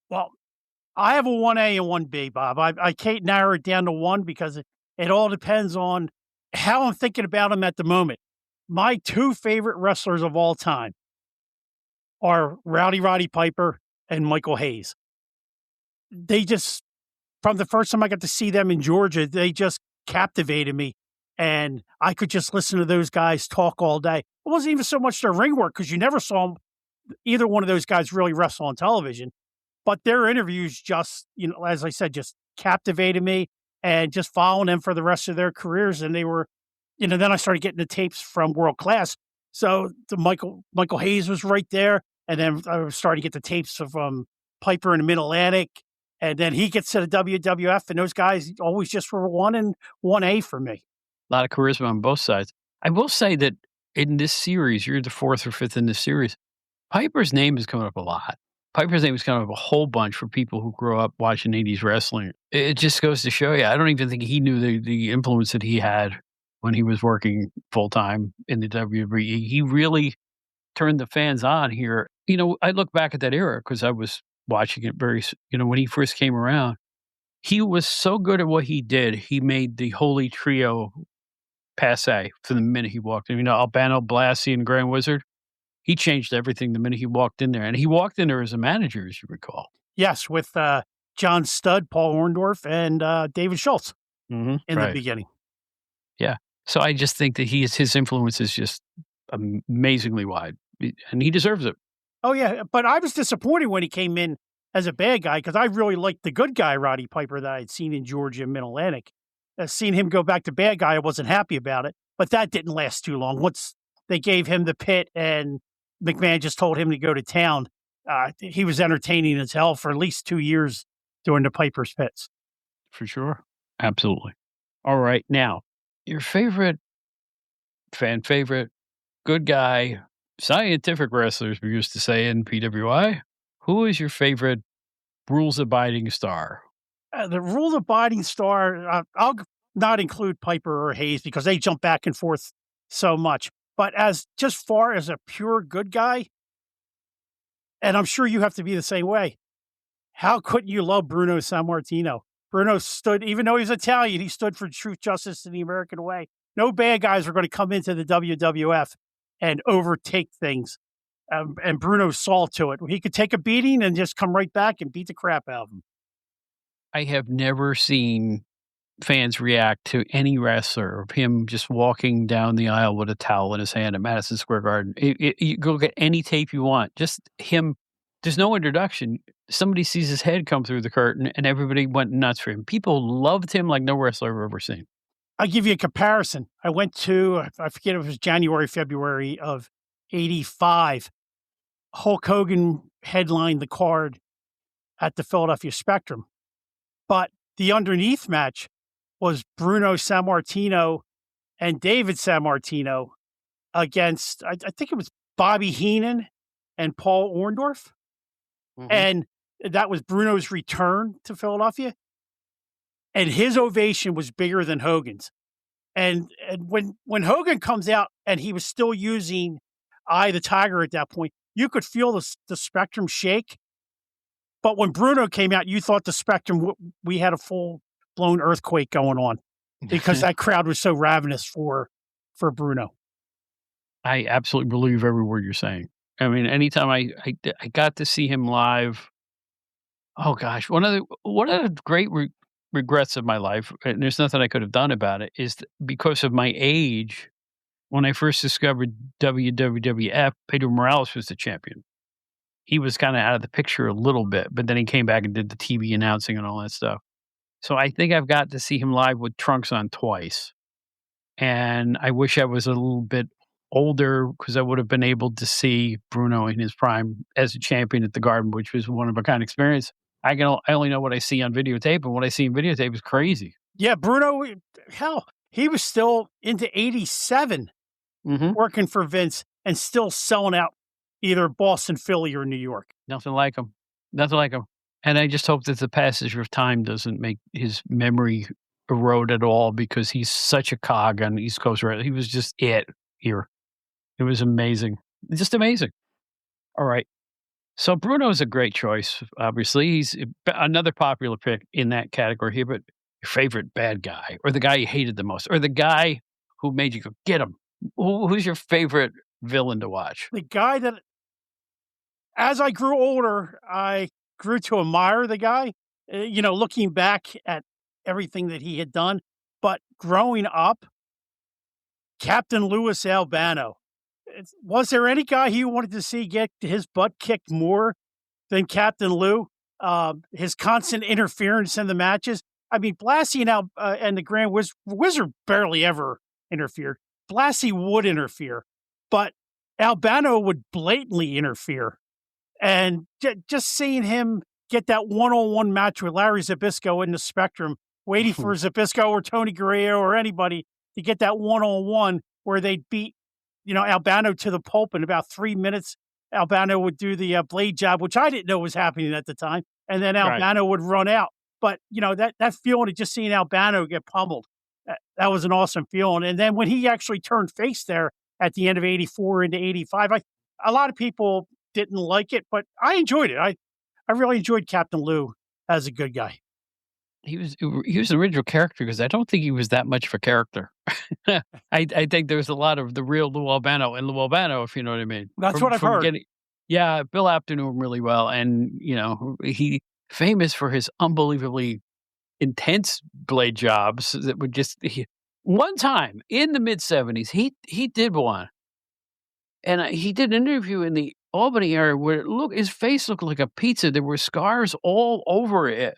Well, I have a 1A and 1B, Bob. I can't narrow it down to one, because it all depends on how I'm thinking about them at the moment. My two favorite wrestlers of all time are Roddy Piper and Michael Hayes. They just, from the first time I got to see them in Georgia, they just captivated me. And I could just listen to those guys talk all day. It wasn't even so much their ring work, because you never saw either one of those guys really wrestle on television. But their interviews just, as I said, just captivated me, and just following them for the rest of their careers. And they were, then I started getting the tapes from World Class. So the Michael Hayes was right there. And then I was starting to get the tapes of Piper in the Mid-Atlantic. And then he gets to the WWF, and those guys always just were 1 and 1A for me.
A lot of charisma on both sides. I will say that in this series, you're the fourth or fifth in this series, Piper's name is coming up a lot. Piper's name is coming up a whole bunch for people who grew up watching 80s wrestling. It just goes to show you, I don't even think he knew the influence that he had when he was working full-time in the WWE. He really turned the fans on here. I look back at that era because I was watching it when he first came around. He was so good at what he did. He made the Holy Trio passe from the minute he walked in. Albano, Blassie, and Grand Wizard. He changed everything the minute he walked in there. And he walked in there as a manager, as you recall.
Yes, with John Studd, Paul Orndorff, and David Schultz in the beginning.
Yeah. So I just think that his influence is just amazingly wide, and he deserves it.
Oh, yeah. But I was disappointed when he came in as a bad guy, because I really liked the good guy, Roddy Piper, that I had seen in Georgia and Mid-Atlantic. Seeing him go back to bad guy, I wasn't happy about it. But that didn't last too long. Once they gave him the pit and McMahon just told him to go to town, he was entertaining as hell for at least 2 years during the Piper's pits.
For sure. Absolutely. All right. Now, your favorite, fan favorite, good guy, scientific wrestlers, we used to say in PWI. Who is your favorite rules-abiding star?
The rules-abiding star, I'll not include Piper or Hayes, because they jump back and forth so much. But as just far as a pure good guy, and I'm sure you have to be the same way, how couldn't you love Bruno Sammartino? Bruno stood, even though he's Italian, he stood for truth, justice, and the American way. No bad guys are going to come into the WWF and overtake things. And Bruno saw to it. He could take a beating and just come right back and beat the crap out of him.
I have never seen fans react to any wrestler of him just walking down the aisle with a towel in his hand at Madison Square Garden. You go get any tape you want. Just him. There's no introduction. Somebody sees his head come through the curtain, and everybody went nuts for him. People loved him like no wrestler I've ever seen.
I'll give you a comparison. I went to, I forget if it was January, February of 85. Hulk Hogan headlined the card at the Philadelphia Spectrum. But the underneath match was Bruno Sammartino and David Sammartino against, I think it was Bobby Heenan and Paul Orndorff.
Mhm.
And that was Bruno's return to Philadelphia. And his ovation was bigger than Hogan's. And when Hogan comes out and he was still using Eye the Tiger at that point, you could feel the spectrum shake. But when Bruno came out, you thought the spectrum, we had a full-blown earthquake going on because that crowd was so ravenous for Bruno.
I absolutely believe every word you're saying. I mean, anytime I got to see him live, oh gosh, one of the great regrets of my life, and there's nothing I could have done about it, is because of my age. When I first discovered WWF, Pedro Morales was the champion. He was kind of out of the picture a little bit, but then he came back and did the TV announcing and all that stuff. So I think I've got to see him live with trunks on twice. And I wish I was a little bit older because I would have been able to see Bruno in his prime as a champion at the Garden, which was one of a kind experience. I only know what I see on videotape, and what I see in videotape is crazy.
Yeah, Bruno, hell, he was still into 87 working for Vince and still selling out either Boston, Philly, or New York.
Nothing like him. Nothing like him. And I just hope that the passage of time doesn't make his memory erode at all, because he's such a cog on East Coast. He was just it here. It was amazing. Just amazing. All right. So Bruno's a great choice, obviously. He's another popular pick in that category here, but your favorite bad guy, or the guy you hated the most, or the guy who made you go, get him. Who's your favorite villain to watch?
The guy that, as I grew older, I grew to admire the guy, looking back at everything that he had done. But growing up, Captain Louis Albano. Was there any guy you wanted to see get his butt kicked more than Captain Lou? His constant interference in the matches. I mean, Blassie and the Grand Wizard barely ever interfered. Blassie would interfere, but Albano would blatantly interfere. And just seeing him get that one-on-one match with Larry Zbyszko in the Spectrum, waiting for Zbyszko or Tony Gurria or anybody to get that one-on-one where they'd beat, Albano to the pulp in about 3 minutes. Albano would do the blade job, which I didn't know was happening at the time. And then Albano would run out. But, that feeling of just seeing Albano get pummeled, that was an awesome feeling. And then when he actually turned face there at the end of 84 into 85, a lot of people didn't like it, but I enjoyed it. I really enjoyed Captain Lou as a good guy.
He was an original character, because I don't think he was that much of a character. I think there was a lot of the real Lou Albano and Lou Albano, if you know what I mean.
That's what I've heard.
Bill Apter knew him really well, and he famous for his unbelievably intense blade jobs that would just. One time in the mid-70s, he did one, and he did an interview in the Albany area where his face looked like a pizza. There were scars all over it.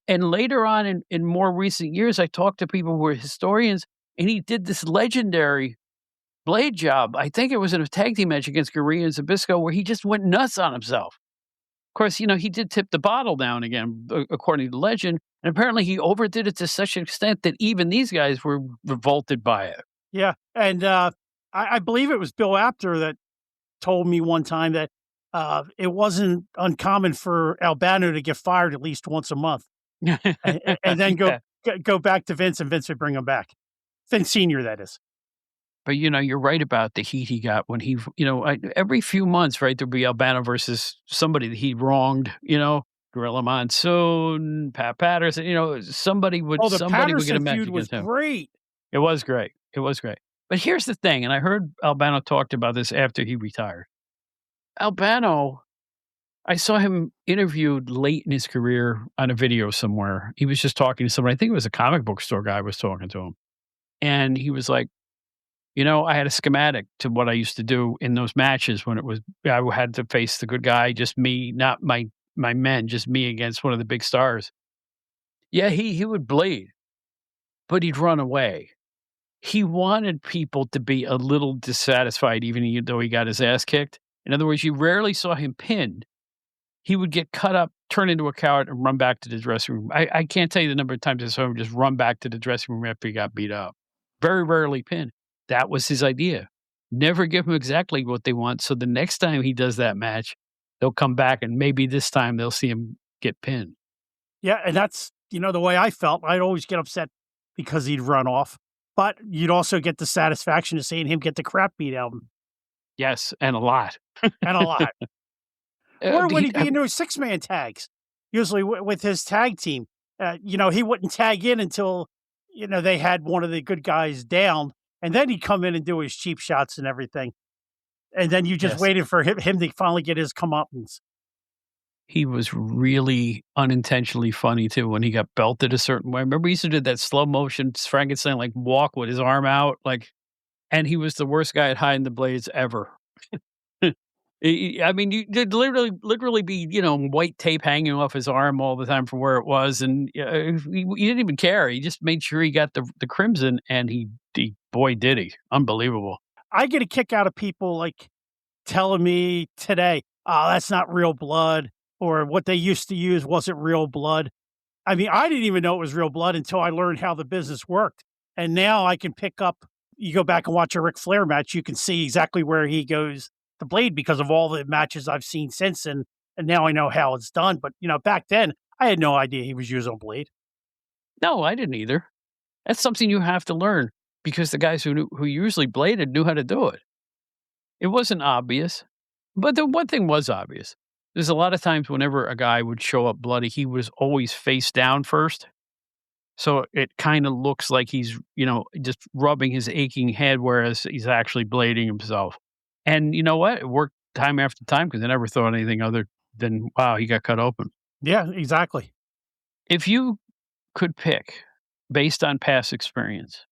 And later on in more recent years, I talked to people who were historians, and he did this legendary blade job. I think it was in a tag team match against Gurria and Zbyszko, where he just went nuts on himself. Of course, he did tip the bottle down again, according to legend. And apparently he overdid it to such an extent that even these guys were revolted by it.
Yeah. And I believe it was Bill Apter that told me one time that it wasn't uncommon for Albano to get fired at least once a month, and then go back to Vince, and Vince would bring him back. Vince Senior, that is.
But you're right about the heat he got when he, every few months, right, there'd be Albano versus somebody that he wronged, Gorilla Monsoon, Pat Patterson, somebody would get a match against him.
Great.
It was great. It was great. But here's the thing, and I heard Albano talked about this after he retired. Albano, I saw him interviewed late in his career on a video somewhere. He was just talking to somebody. I think it was a comic book store guy was talking to him. And he was like, I had a schematic to what I used to do in those matches when I had to face the good guy, just me, not my men, just me against one of the big stars. Yeah, he would blade, but he'd run away. He wanted people to be a little dissatisfied, even though he got his ass kicked. In other words, you rarely saw him pinned. He would get cut up turn into a coward and run back to the dressing room. I can't tell you the number of times I saw him just run back to the dressing room after he got beat up. Very rarely pin. That was his idea. Never give them exactly what they want. So the next time he does that match, they'll come back and maybe this time they'll see him get pinned.
Yeah, and that's, the way I felt. I'd always get upset because he'd run off. But you'd also get the satisfaction of seeing him get the crap beat out of him.
Yes, and a lot.
And a lot. Or when he'd be into his 6-man tags, usually with his tag team. He wouldn't tag in until, they had one of the good guys down. And then he'd come in and do his cheap shots and everything. And then you just waited for him to finally get his comeuppance.
He was really unintentionally funny, too, when he got belted a certain way. Remember, he used to do that slow motion Frankenstein, walk with his arm out, and he was the worst guy at hiding the blades ever. I mean, you did literally be, white tape hanging off his arm all the time from where it was, and he didn't even care. He just made sure he got the crimson, and boy, did he. Unbelievable.
I get a kick out of people, telling me today, oh, that's not real blood, or what they used to use wasn't real blood. I mean, I didn't even know it was real blood until I learned how the business worked. And now I can pick up, you go back and watch a Ric Flair match, you can see exactly where he goes the blade because of all the matches I've seen since, and now I know how it's done. But, back then, I had no idea he was using a blade.
No, I didn't either. That's something you have to learn because the guys who usually bladed knew how to do it. It wasn't obvious, but the one thing was obvious. There's a lot of times whenever a guy would show up bloody, he was always face down first. So it kind of looks like he's, just rubbing his aching head, whereas he's actually blading himself. And you know what? It worked time after time because I never thought anything other than, wow, he got cut open.
Yeah, exactly.
If you could pick, based on past experience,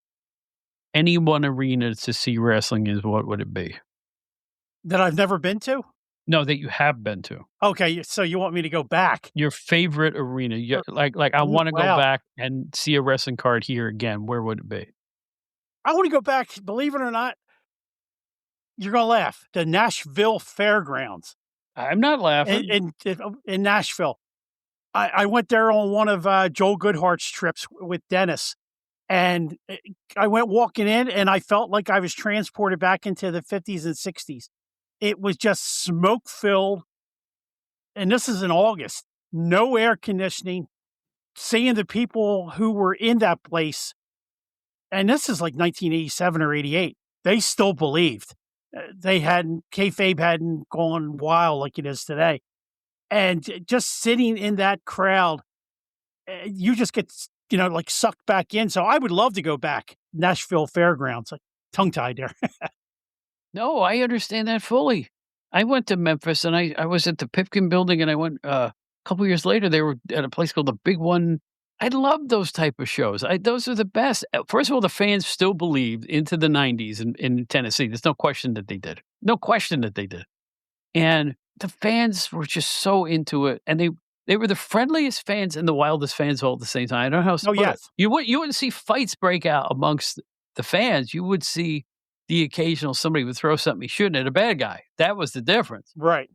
any one arena to see wrestling is, what would it be?
That I've never been to?
No, that you have been to.
Okay, so you want me to go back?
Your favorite arena. I want to go back and see a wrestling card here again. Where would it be?
I want to go back, believe it or not. You're going to laugh. The Nashville Fairgrounds.
I'm not laughing.
In Nashville. I went there on one of Joel Goodhart's trips with Dennis. And I went walking in and I felt like I was transported back into the 50s and 60s. It was just smoke filled. And this is in August. No air conditioning. Seeing the people who were in that place. And this is like 1987 or 88. They still believed. Kayfabe hadn't gone wild like it is today. And just sitting in that crowd, you just get, sucked back in. So I would love to go back. Nashville Fairgrounds, tongue-tied there.
No, I understand that fully. I went to Memphis and I was at the Pipkin building and I went a couple years later, they were at a place called the Big One. I love those type of shows. Those are the best. First of all, the fans still believed into the 90s in Tennessee. There's no question that they did. No question that they did. And the fans were just so into it. And they were the friendliest fans and the wildest fans all at the same time. I don't know how to put it. You wouldn't see fights break out amongst the fans. You would see the occasional somebody would throw something he shouldn't at a bad guy. That was the difference.
Right.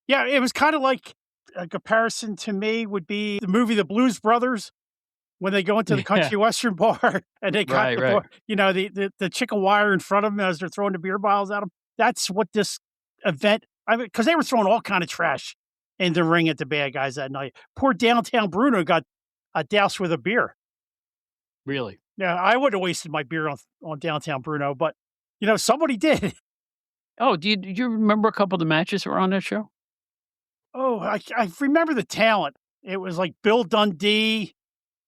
Yeah, it was kind of like a comparison to me would be the movie The Blues Brothers when they go into the country western bar and they got the chicken wire in front of them as they're throwing the beer bottles at them. That's what this event, because they were throwing all kind of trash in the ring at the bad guys that night. Poor Downtown Bruno got doused with a beer.
Really?
Yeah, I would have wasted my beer on Downtown Bruno, but somebody did.
Oh, do you remember a couple of the matches that were on that show?
Oh, I remember the talent. It was like Bill Dundee.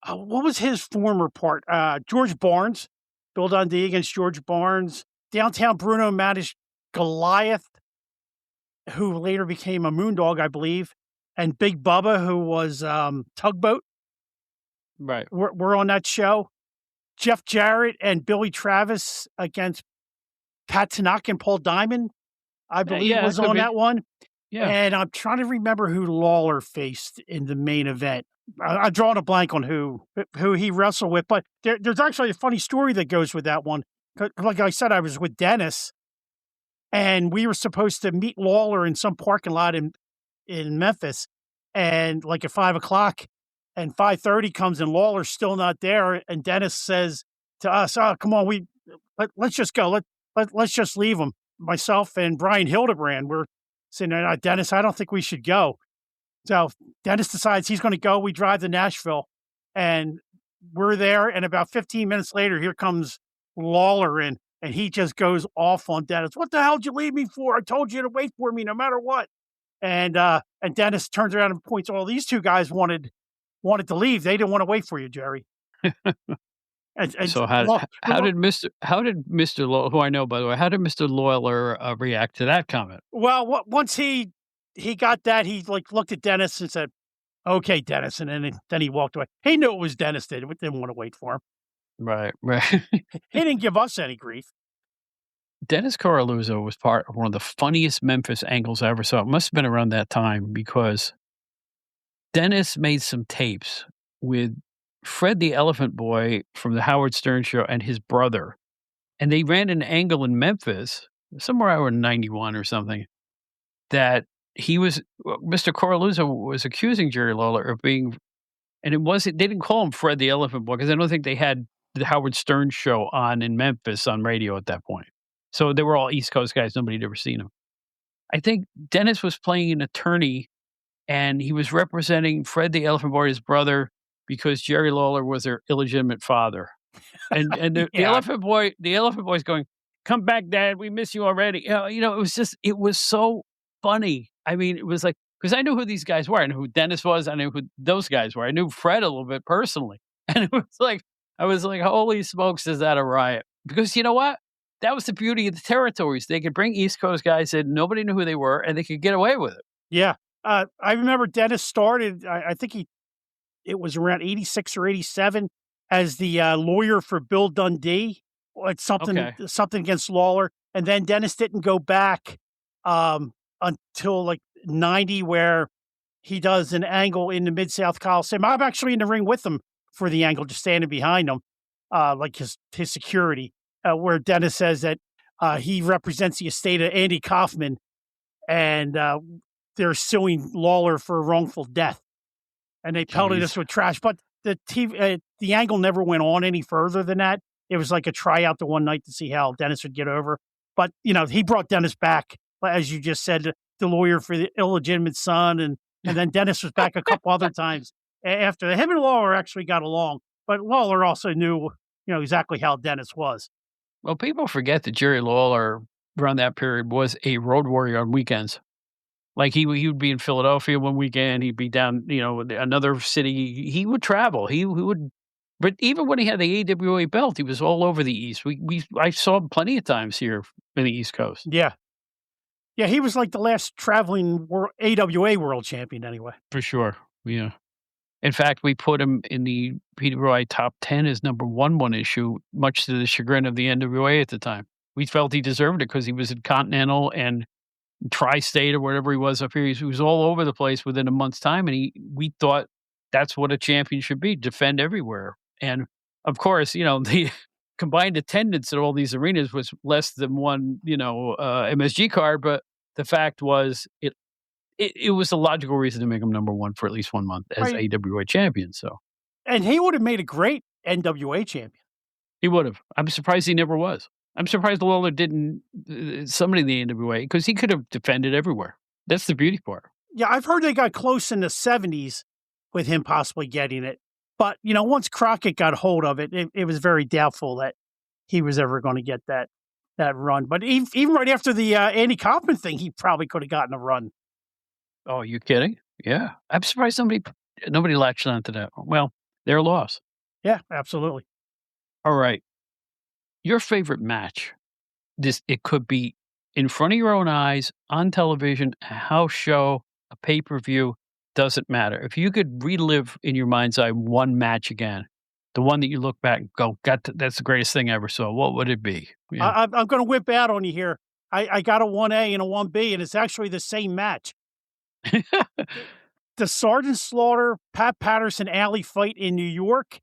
What was his former part? George Barnes. Bill Dundee against George Barnes. Downtown Bruno managed Goliath, who later became a Moondog, I believe. And Big Bubba, who was Tugboat.
Right.
We're on that show. Jeff Jarrett and Billy Travis against Pat Tanaka and Paul Diamond, I believe, was on that one. Yeah. And I'm trying to remember who Lawler faced in the main event. I'm drawing a blank on who he wrestled with, but there's actually a funny story that goes with that one. Like I said, I was with Dennis, and we were supposed to meet Lawler in some parking lot in Memphis, And like at 5:00 and 5:30 comes and Lawler's still not there. And Dennis says to us, "Oh, come on, let's just go. Let's just leave him." Myself and Brian Hildebrand were saying, "No, Dennis, I don't think we should go." So Dennis decides he's going to go. We drive to Nashville, and we're there. And about 15 minutes later, here comes Lawler in, and he just goes off on Dennis. "What the hell did you leave me for? I told you to wait for me no matter what." And Dennis turns around and points, "Well, these two guys wanted to leave. They didn't want to wait for you, Jerry." And
So how did Mr. Law, who I know, by the way, how did Mr. Lawler react to that comment?
Well, once he got that, he like looked at Dennis and said, "Okay, Dennis," and then he walked away. He knew it was Dennis didn't want to wait for him.
Right, right.
He didn't give us any grief.
Dennis Coralluzzo was part of one of the funniest Memphis angles I ever saw. It must have been around that time because Dennis made some tapes with Fred the Elephant Boy from the Howard Stern Show and his brother. And they ran an angle in Memphis, somewhere around 91 or something, that Mr. Coralluzzo was accusing Jerry Lawler of being, and they didn't call him Fred the Elephant Boy because I don't think they had the Howard Stern Show on in Memphis on radio at that point. So they were all East Coast guys. Nobody had ever seen him. I think Dennis was playing an attorney and he was representing Fred the Elephant Boy, his brother, because Jerry Lawler was their illegitimate father. And the Elephant Boy's going, "Come back, Dad. We miss you already." It was so funny. I mean, it was like, because I knew who these guys were. I knew who Dennis was. I knew who those guys were. I knew Fred a little bit personally. And it was like, I was like, holy smokes, is that a riot? Because you know what? That was the beauty of the territories. They could bring East Coast guys in. Nobody knew who they were, and they could get away with it.
Yeah. I remember Dennis started, I think it was around 86 or 87 as the lawyer for Bill Dundee. It's something against Lawler. And then Dennis didn't go back until like 90, where he does an angle in the Mid-South Coliseum. I'm actually in the ring with him for the angle, just standing behind him, like his security, where Dennis says that he represents the estate of Andy Kaufman, and they're suing Lawler for wrongful death. And they pelted us with trash. But the angle never went on any further than that. It was like a tryout the one night to see how Dennis would get over. But, he brought Dennis back, as you just said, the lawyer for the illegitimate son. And then Dennis was back a couple other times after. Him and Lawler actually got along. But Lawler also knew, exactly how Dennis was.
Well, people forget that Jerry Lawler, around that period, was a road warrior on weekends. Like he would be in Philadelphia one weekend, he'd be down, another city. He would travel. He would, but even when he had the AWA belt, he was all over the East. I saw him plenty of times here in the East Coast.
Yeah, he was like the last traveling AWA world champion, anyway.
For sure. Yeah. In fact, we put him in the PWI top 10 as number one issue, much to the chagrin of the NWA at the time. We felt he deserved it because he was in Continental and Tri-State or whatever he was up here. He was all over the place within a month's time, and we thought that's what a champion should be, defend everywhere. And of course, the combined attendance at all these arenas was less than one, MSG card, but the fact was it was a logical reason to make him number one for at least 1 month as AWA champion. So,
and he would have made a great NWA champion.
He would have. I'm surprised he never was. I'm surprised Lawler didn't somebody in the NWA, because he could have defended everywhere. That's the beauty part.
Yeah, I've heard they got close in the 70s with him possibly getting it. But, once Crockett got hold of it, it was very doubtful that he was ever going to get that run. But even right after the Andy Kaufman thing, he probably could have gotten a run.
Oh, you kidding? Yeah. I'm surprised nobody latched on to that. Well, their loss.
Yeah, absolutely.
All right. Your favorite match. It could be in front of your own eyes, on television, a house show, a pay-per-view, doesn't matter. If you could relive in your mind's eye one match again, the one that you look back and go, that's the greatest thing I ever saw, what would it be? Yeah.
I'm going to whip out on you here. I got a 1A and a 1B, and it's actually the same match. The Sergeant Slaughter, Pat Patterson alley fight in New York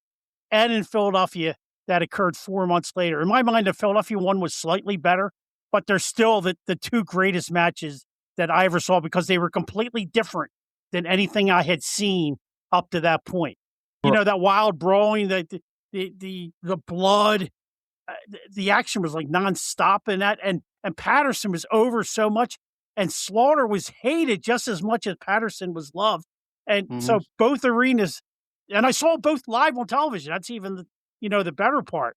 and in Philadelphia that occurred 4 months later. In my mind, the Philadelphia one was slightly better, but they're still the two greatest matches that I ever saw because they were completely different than anything I had seen up to that point. You
Right.
know, that wild brawling, the blood, the action was like nonstop in that, and Patterson was over so much, and Slaughter was hated just as much as Patterson was loved, and
Mhm.
so both arenas, and I saw both live on television. That's even the better part.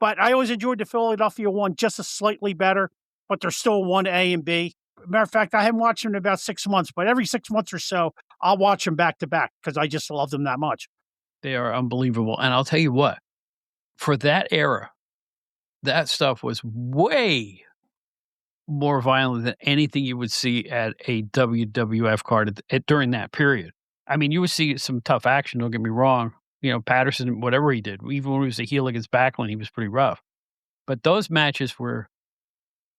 But I always enjoyed the Philadelphia one just a slightly better, but they're still one A and B. Matter of fact, I haven't watched them in about 6 months, but every 6 months or so, I'll watch them back to back because I just love them that much.
They are unbelievable, and I'll tell you what, for that era, that stuff was way more violent than anything you would see at a WWF card during that period. I mean, you would see some tough action, don't get me wrong. You know, Patterson, whatever he did, even when he was a heel against Backlund, he was pretty rough. But those matches were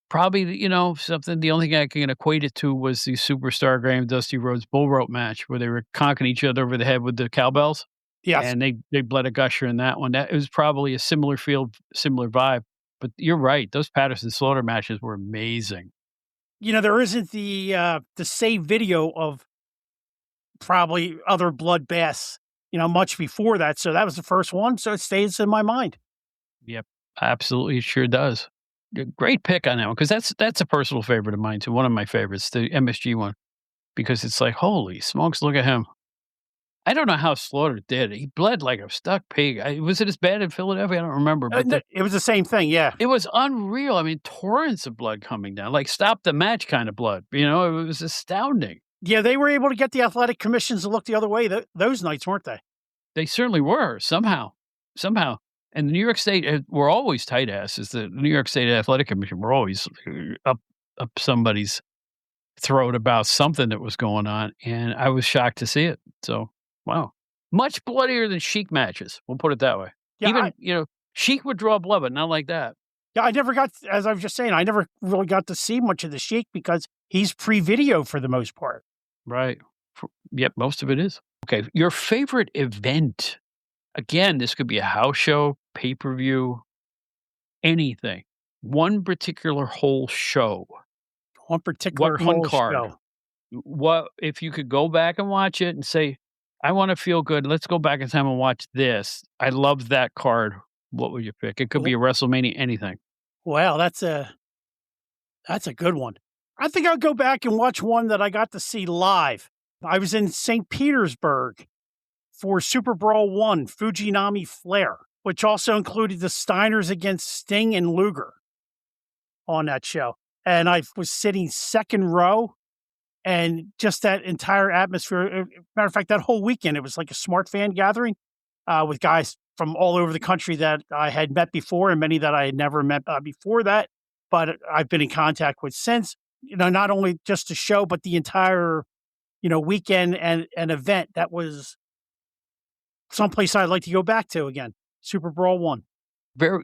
probably, something the only thing I can equate it to was the Superstar Graham Dusty Rhodes Bull Rope match where they were conking each other over the head with the cowbells,
Yes.
and they bled a gusher in that one. That it was probably a similar feel, similar vibe. But you're right, those Patterson Slaughter matches were amazing.
There isn't the save video of probably other bloodbaths, much before that. So that was the first one. So it stays in my mind.
Yep, absolutely, it sure does. Great pick on that one because that's a personal favorite of mine too. One of my favorites, the MSG one, because it's like, holy smokes, look at him. I don't know how Slaughter did. He bled like a stuck pig. Was it as bad in Philadelphia? I don't remember, but
It was the same thing. Yeah.
it was unreal. I mean, torrents of blood coming down, like stop the match kind of blood. It was astounding.
Yeah. They were able to get the athletic commissions to look the other way those nights, weren't they?
They certainly were somehow. And the New York State were always tight asses. The New York State Athletic Commission were always up somebody's throat about something that was going on, and I was shocked to see it. So, wow, much bloodier than Sheik matches. We'll put it that way.
Yeah.
Even Sheik would draw blood, but not like that.
Yeah. I never got, as I was just saying, I never really got to see much of the Sheik because he's pre-video for the most part.
Right. Yep, most of it is. Okay, your favorite event. Again, this could be a house show, pay-per-view, anything. One particular whole show.
One particular
One
whole
card.
show.
What if you could go back and watch it and say, "I wanna feel good, let's go back in time and watch this. I love that card." What would you pick? It could be a WrestleMania, anything.
Wow, that's a good one. I think I'll go back and watch one that I got to see live. I was in St. Petersburg for Super Brawl 1, Fujinami Flair, which also included the Steiners against Sting and Luger on that show. And I was sitting second row, and just that entire atmosphere. Matter of fact, that whole weekend, it was like a smart fan gathering with guys from all over the country that I had met before and many that I had never met before that, but I've been in contact with since. Not only just the show, but the entire, weekend and an event that was someplace I'd like to go back to again. Super Brawl 1.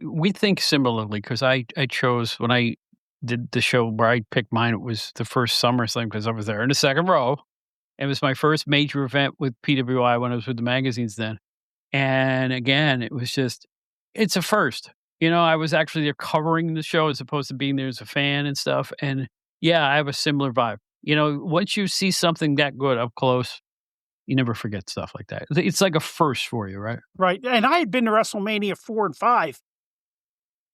We think similarly because I chose when I did the show where I picked mine, it was the first SummerSlam because I was there in the second row. It was my first major event with PWI when I was with the magazines then. And again, it's a first. I was actually there covering the show as opposed to being there as a fan and stuff. And yeah, I have a similar vibe. Once you see something that good up close, you never forget stuff like that. It's like a first for you, right?
Right. And I had been to WrestleMania 4 and 5,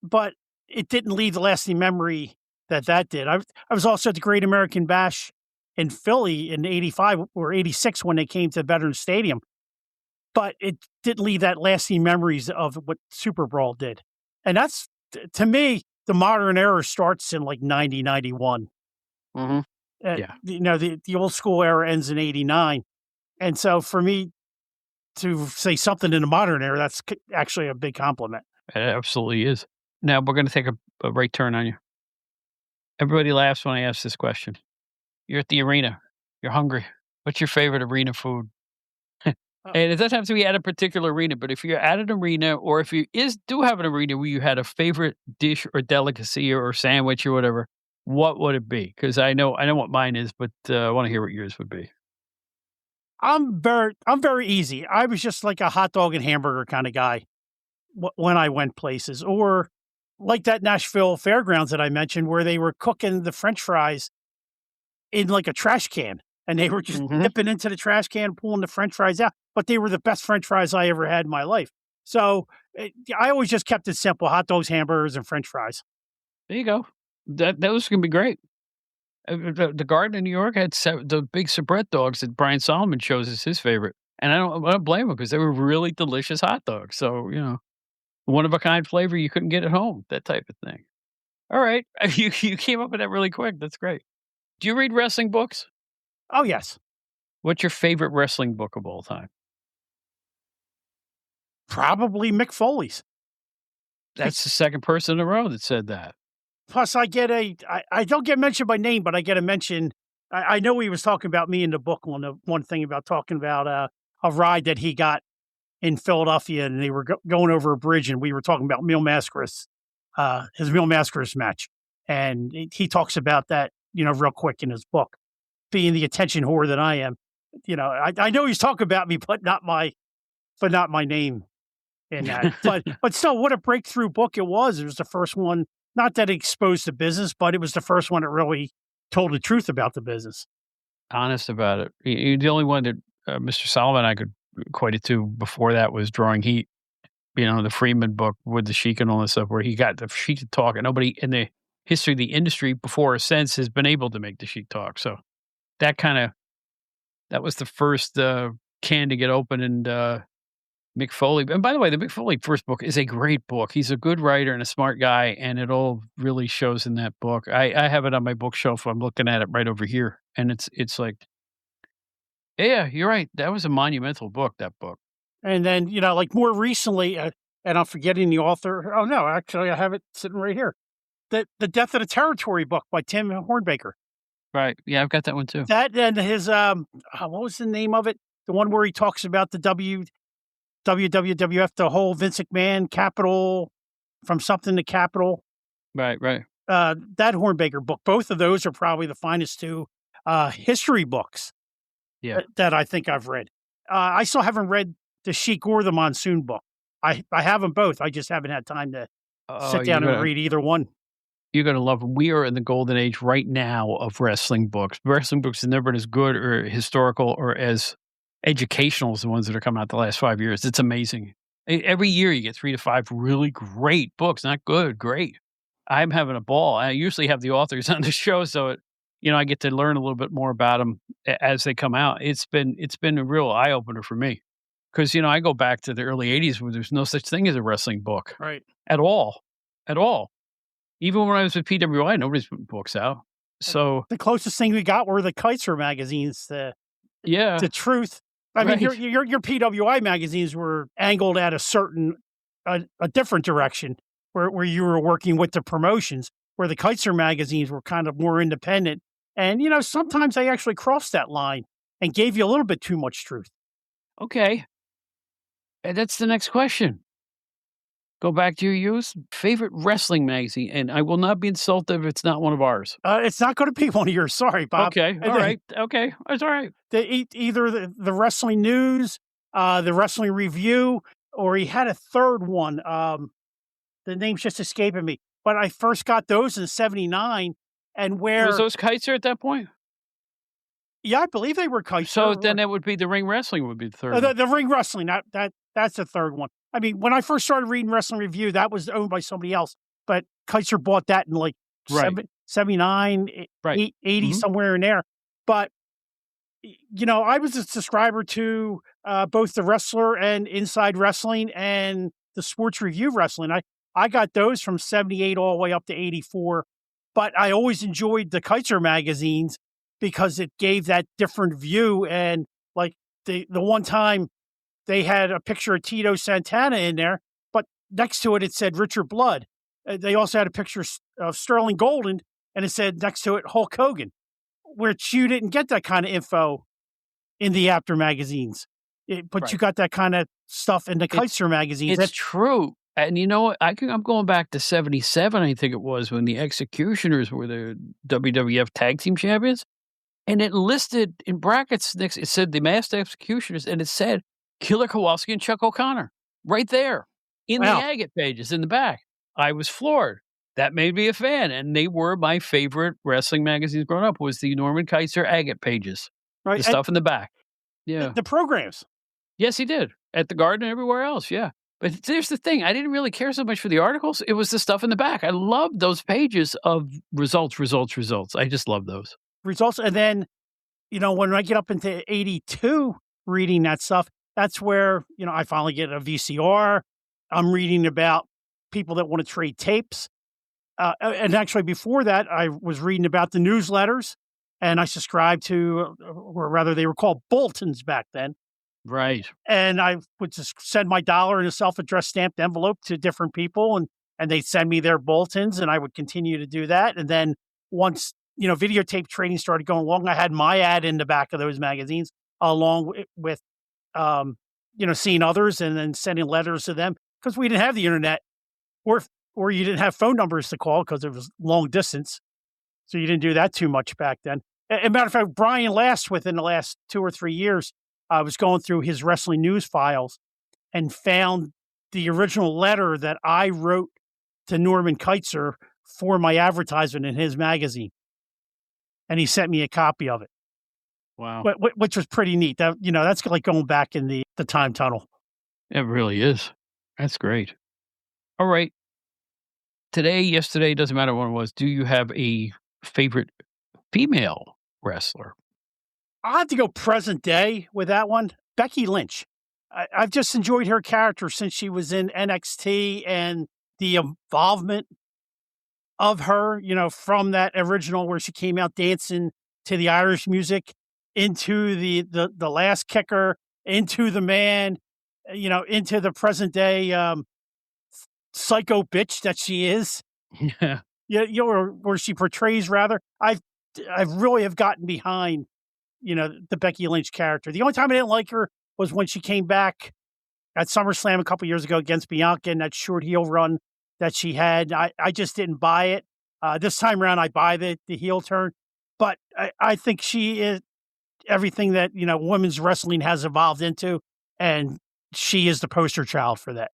but it didn't leave the lasting memory that did. I was also at the Great American Bash in Philly in 85 or 86 when they came to Veterans Stadium, but it didn't leave that lasting memories of what Super Brawl did. And that's, to me, the modern era starts in like 90, 91.
Mm-hmm. Yeah.
The old school era ends in 89. And so for me to say something in the modern era, that's actually a big compliment.
It absolutely is. Now we're going to take a right turn on you. Everybody laughs when I ask this question. You're at the arena. You're hungry. What's your favorite arena food? And it doesn't have to be at a particular arena, but if you're at an arena or if you do have an arena where you had a favorite dish or delicacy or sandwich or whatever, what would it be? Because I know what mine is, but I want to hear what yours would be.
I'm very easy. I was just like a hot dog and hamburger kind of guy when I went places, or like that Nashville Fairgrounds that I mentioned, where they were cooking the French fries in like a trash can. and they were just
Mhm.
dipping into the trash can, pulling the French fries out. But they were the best French fries I ever had in my life. So I always just kept it simple: hot dogs, hamburgers, and French fries.
There you go. That was gonna be great. The Garden in New York had the big soubrette dogs that Brian Solomon chose as his favorite, and I don't blame him because they were really delicious hot dogs. So, one of a kind flavor you couldn't get at home, that type of thing. All right. You came up with that really quick. That's great. Do you read wrestling books?
Oh yes,
What's your favorite wrestling book of all time?
probably Mick Foley's.
That's the second person in a row that said that.
Plus, I don't get mentioned by name, but I get a mention. I know he was talking about me in the book. One thing about talking about a ride that he got in Philadelphia, and they were going over a bridge, and we were talking about Mil Mascaras, his Mil Mascaras match, and he talks about that, real quick in his book. Being the attention whore that I am, I know he's talking about me, but not my name in that. But still, what a breakthrough book it was. It was the first one. Not that it exposed the business, but it was the first one that really told the truth about the business.
Honest about it. The only one that Mr. Solomon I could equate it to before that was Drawing Heat. The Freeman book with the Sheik and all this stuff, where he got the Sheik to talk, and nobody in the history of the industry before or since has been able to make the Sheik talk. So that was the first can to get open, and Mick Foley. And by the way, the Mick Foley first book is a great book. He's a good writer and a smart guy, and it all really shows in that book. I have it on my bookshelf. I'm looking at it right over here, and it's like, yeah, you're right. That was a monumental book. That book.
And then, like more recently, and I'm forgetting the author. Oh no, actually, I have it sitting right here. The Death of the Territory book by Tim Hornbaker.
Right. Yeah, I've got that one too.
That and his what was the name of it? The one where he talks about the WWF, the whole Vince McMahon capital, from something to capital.
Right.
That Hornbaker book. Both of those are probably the finest two history books.
Yeah.
That I think I've read. I still haven't read the Sheik or the Monsoon book. I have them both. I just haven't had time to sit down and read either one.
You're going to love them. We are in the golden age right now of wrestling books. Wrestling books have never been as good or historical or as educational as the ones that are coming out the last 5 years. It's amazing. Every year you get 3 to 5 really great books. Not good, great. I'm having a ball. I usually have the authors on the show, so I get to learn a little bit more about them as they come out. It's been a real eye opener for me because I go back to the early '80s where there's no such thing as a wrestling book,
right?
At all. Even when I was with PWI, nobody's putting books out. So
the closest thing we got were the Kaiser magazines. The truth. I mean, your PWI magazines were angled at a different direction where you were working with the promotions, where the Kaiser magazines were kind of more independent. And, sometimes they actually crossed that line and gave you a little bit too much truth.
Okay. And that's the next question. Go back to your youth. Favorite wrestling magazine, and I will not be insulted if it's not one of ours.
It's not going to be one of yours. Sorry, Bob.
Okay. All right. Okay. That's all right.
Either the Wrestling News, the Wrestling Review, or he had a third one. The name's just escaping me. But I first got those in '79, and where
was those Kaiser at that point?
Yeah, I believe they were Kaiser.
So then it would be the Ring Wrestling would be the third.
The Ring Wrestling. That's the third one. I mean, when I first started reading Wrestling Review, that was owned by somebody else, but Kaiser bought that in like 79, 80, somewhere in there. But, I was a subscriber to both the Wrestler and Inside Wrestling and the Sports Review Wrestling. I got those from 78 all the way up to 84, but I always enjoyed the Kaiser magazines because it gave that different view. And like the one time, they had a picture of Tito Santana in there, but next to it said Richard Blood. They also had a picture of Sterling Golden, and it said next to it Hulk Hogan, which you didn't get that kind of info in the After magazines. But you got that kind of stuff in the Kaiser magazines.
It's true. And you know what? I'm going back to 77, I think it was, when the Executioners were the WWF Tag Team Champions. And it listed in brackets next, it said the Masked Executioners, and it said Killer Kowalski and Chuck O'Connor right there in the agate pages in the back. I was floored. That made me a fan, and they were my favorite wrestling magazines growing up, was the Norman Kaiser agate pages.
right?
The
And
stuff in the back. Yeah.
the programs.
Yes, he did. At the Garden and everywhere else, yeah. But here's the thing, I didn't really care so much for the articles, it was the stuff in the back. I loved those pages of results, results, results. I just love those.
Results. And then, when I get up into 82 reading that stuff, that's where, I finally get a VCR. I'm reading about people that want to trade tapes. And actually, before that, I was reading about the newsletters, and I subscribed to, or rather, they were called bulletins back then.
Right.
And I would just send my dollar in a self-addressed stamped envelope to different people, and they'd send me their bulletins, and I would continue to do that. And then once, videotape trading started going along, I had my ad in the back of those magazines along with seeing others and then sending letters to them because we didn't have the internet or you didn't have phone numbers to call because it was long distance. So you didn't do that too much back then. As a matter of fact, Brian Last, within the last 2 or 3 years, I was going through his wrestling news files and found the original letter that I wrote to Norman Keitzer for my advertisement in his magazine. And he sent me a copy of it.
Wow.
Which was pretty neat. That, that's like going back in the time tunnel.
It really is. That's great. All right. Today, yesterday, doesn't matter when it was, do you have a favorite female wrestler?
I'll have to go present day with that one. Becky Lynch. I've just enjoyed her character since she was in NXT and the involvement of her, from that original where she came out dancing to the Irish music into the last kicker, into the man, into the present day psycho bitch that she is.
Yeah.
Where she portrays rather. I've really have gotten behind, the Becky Lynch character. The only time I didn't like her was when she came back at SummerSlam a couple years ago against Bianca in that short heel run that she had. I just didn't buy it. This time around, I buy the heel turn, but I think she is everything that, women's wrestling has evolved into, and she is the poster child for that.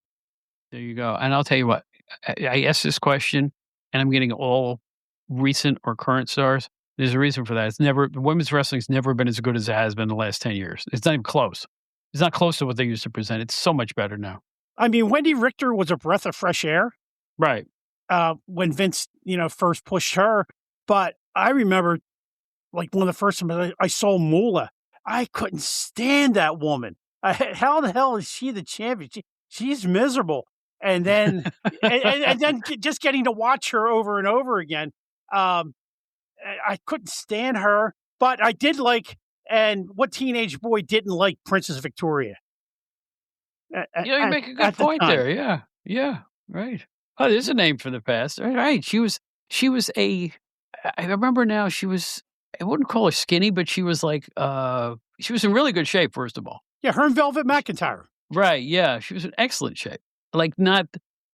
There you go. And I'll tell you what, I asked this question, and I'm getting all recent or current stars. There's a reason for that. Women's wrestling's never been as good as it has been the last 10 years. It's not even close. It's not close to what they used to present. It's so much better now.
I mean, Wendy Richter was a breath of fresh air.
Right.
When Vince, first pushed her. But I remember, like, one of the first times I saw Moolah, I couldn't stand that woman. How the hell is she the champion? She's miserable. And then, and then just getting to watch her over and over again. I couldn't stand her, but I did like, and what teenage boy didn't like Princess Victoria?
You make a good point there. Yeah. Yeah. Right. Oh, there's a name for the past. Right. She was I remember now I wouldn't call her skinny, but she was like, she was in really good shape, first of all.
Yeah. Her and Velvet McIntyre.
Right. Yeah. She was in excellent shape. Like, not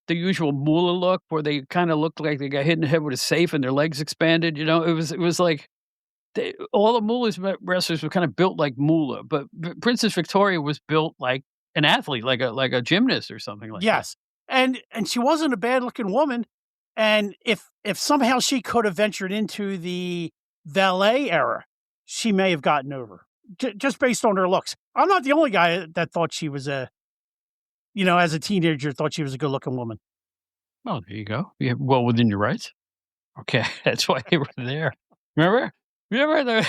the usual Moolah look where they kind of looked like they got hit in the head with a safe and their legs expanded. It was like all the Moolah's wrestlers were kind of built like Moolah, but Princess Victoria was built like an athlete, like a gymnast or something like that.
Yes. And she wasn't a bad looking woman. And if somehow she could have ventured into the valet era, she may have gotten over just based on her looks. I'm not the only guy that thought she was as a teenager, thought she was a good looking woman.
Well, there you go. Yeah, well within your rights. Okay. That's why they were there. Remember the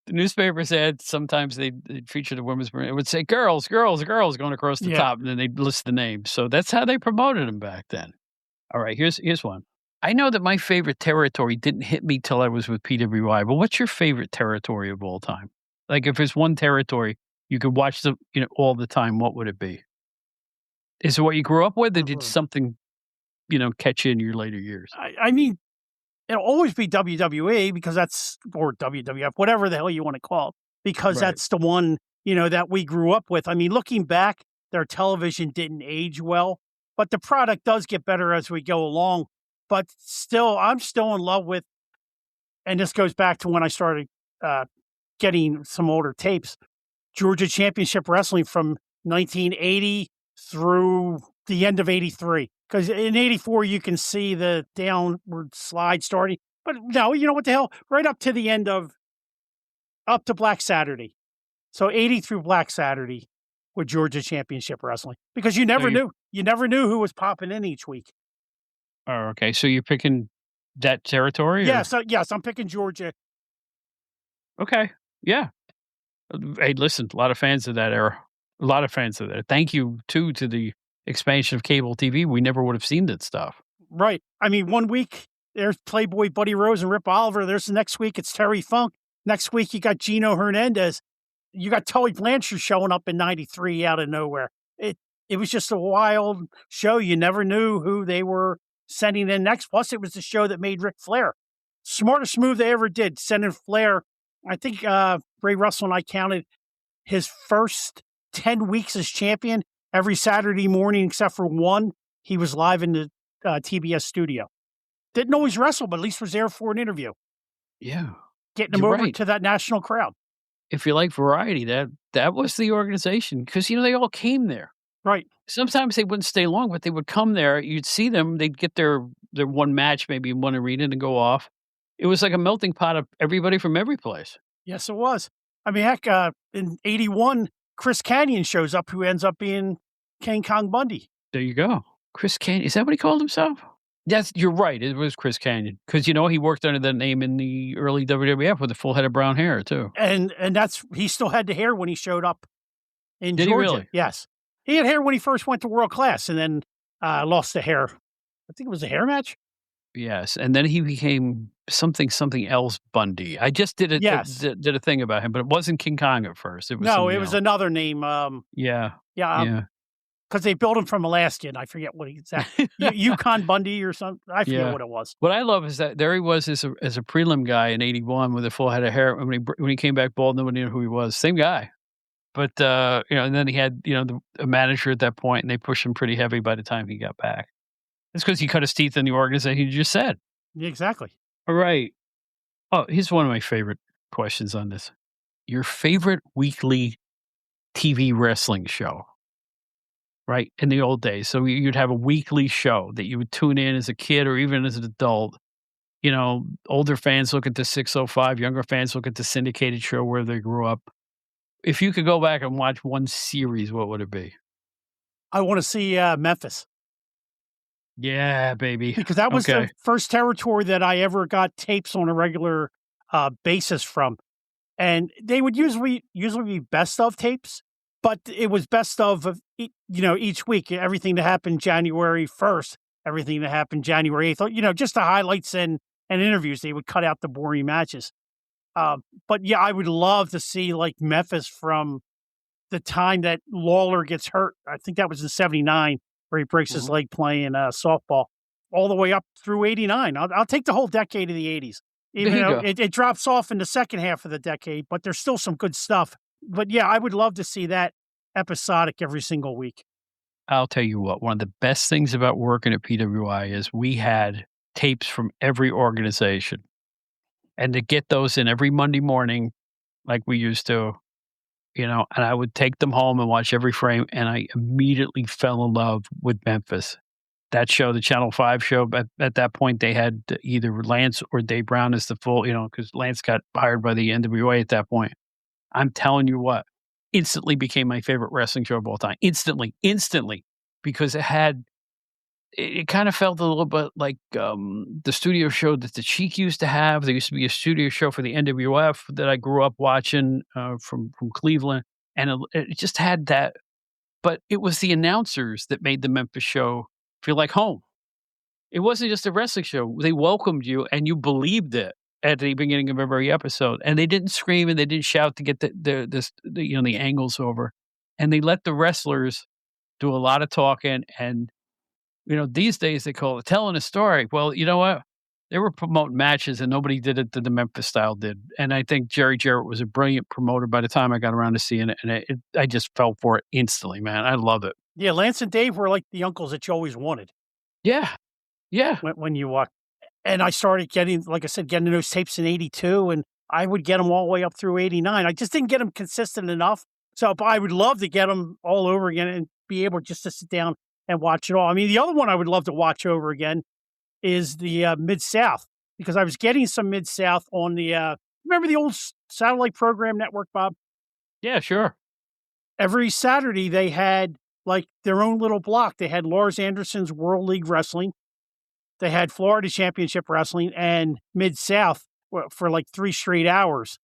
the newspaper said sometimes they'd feature the women's, it would say girls going across the top, and then they'd list the names. So that's how they promoted them back then. All right, here's one. I know that my favorite territory didn't hit me till I was with PWI, but what's your favorite territory of all time? Like, if there's one territory you could watch all the time, what would it be? Is it what you grew up with, or did something, catch you in your later years?
I mean, it'll always be WWE because or WWF, whatever the hell you want to call it, because that's the one, that we grew up with. I mean, looking back, their television didn't age well, but the product does get better as we go along. But still, I'm still in love with, and this goes back to when I started getting some older tapes, Georgia Championship Wrestling from 1980 through the end of 83. Because in 84, you can see the downward slide starting. But no, you know what the hell? Right up to the end of up to Black Saturday. So 80 through Black Saturday with Georgia Championship Wrestling, because you never knew. You never knew who was popping in each week.
Oh, okay. So you're picking that territory?
Yeah.
Or?
So yes, I'm picking Georgia.
Okay. Yeah. Hey, listen, a lot of fans of that era. A lot of fans of that. Thank you, too, to the expansion of cable TV. We never would have seen that stuff.
Right. I mean, one week there's Playboy Buddy Rose and Rip Oliver. There's the next week it's Terry Funk. Next week you got Gino Hernandez. You got Tully Blanchard showing up in '93 out of nowhere. It was just a wild show. You never knew who they were sending in next. Plus, it was the show that made Ric Flair. Smartest move they ever did, sending Flair. I think Ray Russell and I counted his first 10 weeks as champion. Every Saturday morning, except for one, he was live in the TBS studio. Didn't always wrestle, but at least was there for an interview.
Yeah.
Getting him over to that national crowd.
If you like variety, that was the organization, because, they all came there.
Right.
Sometimes they wouldn't stay long, but they would come there. You'd see them. They'd get their one match, maybe in one arena, and go off. It was like a melting pot of everybody from every place.
Yes, it was. I mean, heck, in '81, Chris Kanyon shows up, who ends up being King Kong Bundy.
There you go. Chris Kanyon. Is that what he called himself? Yes, you're right. It was Chris Kanyon, because, he worked under that name in the early WWF with a full head of brown hair, too.
And he still had the hair when he showed up in
Did
Georgia.
He really?
Yes. He had hair when he first went to World Class, and then lost the hair. I think it was a hair match.
Yes, and then he became something else Bundy. I just did a thing about him, but it wasn't King Kong at first. It was
was another name.
Yeah.
Because they built him from Alaskan. I forget what exactly. Yukon Bundy or something. I forget what it was.
What I love is that there he was as a prelim guy in '81 with a full head of hair. When he came back bald, nobody knew who he was. Same guy. But, and then he had, a manager at that point, and they pushed him pretty heavy by the time he got back. It's because he cut his teeth in the organization you just said.
Yeah, exactly.
All right. Oh, here's one of my favorite questions on this. Your favorite weekly TV wrestling show, right? In the old days. So you'd have a weekly show that you would tune in as a kid or even as an adult. Older fans look at the 605, younger fans look at the syndicated show where they grew up. If you could go back and watch one series, what would it be?
I want to see Memphis.
Yeah, baby.
Because that was the first territory that I ever got tapes on a regular basis from. And they would usually be best of tapes, but it was best of, each week. Everything that happened January 1st, everything that happened January 8th, just the highlights and interviews. They would cut out the boring matches. But yeah, I would love to see like Memphis from the time that Lawler gets hurt. I think that was in '79 where he breaks his leg playing softball, all the way up through '89. I'll take the whole decade of the '80s. Even though it drops off in the second half of the decade, but there's still some good stuff. But yeah, I would love to see that episodic every single week.
I'll tell you what, one of the best things about working at PWI is we had tapes from every organization. And to get those in every Monday morning, like we used to, and I would take them home and watch every frame, and I immediately fell in love with Memphis. That show, the Channel 5 show, at that point, they had either Lance or Dave Brown as the full, because Lance got hired by the NWA at that point. I'm telling you what, instantly became my favorite wrestling show of all time. Instantly, because it kind of felt a little bit like the studio show that the Cheek used to have. There used to be a studio show for the NWF that I grew up watching from Cleveland. And it just had that. But it was the announcers that made the Memphis show feel like home. It wasn't just a wrestling show. They welcomed you and you believed it at the beginning of every episode. And they didn't scream and they didn't shout to get the angles over. And they let the wrestlers do a lot of talking. And these days they call it telling a story. Well, you know what? They were promoting matches and nobody did it that the Memphis style did. And I think Jerry Jarrett was a brilliant promoter by the time I got around to seeing it. And I just fell for it instantly, man. I love it.
Yeah, Lance and Dave were like the uncles that you always wanted.
Yeah. Yeah.
When you walk. And I started getting, like I said, getting those tapes in '82, and I would get them all the way up through '89. I just didn't get them consistent enough. So I would love to get them all over again and be able just to sit down and watch it all. I mean, the other one I would love to watch over again is the Mid-South, because I was getting some Mid-South on the Remember the old satellite program network, Bob?
Yeah, sure.
Every Saturday they had like their own little block. They had Lars Anderson's World League Wrestling. They had Florida Championship Wrestling and Mid South for like 3 straight hours.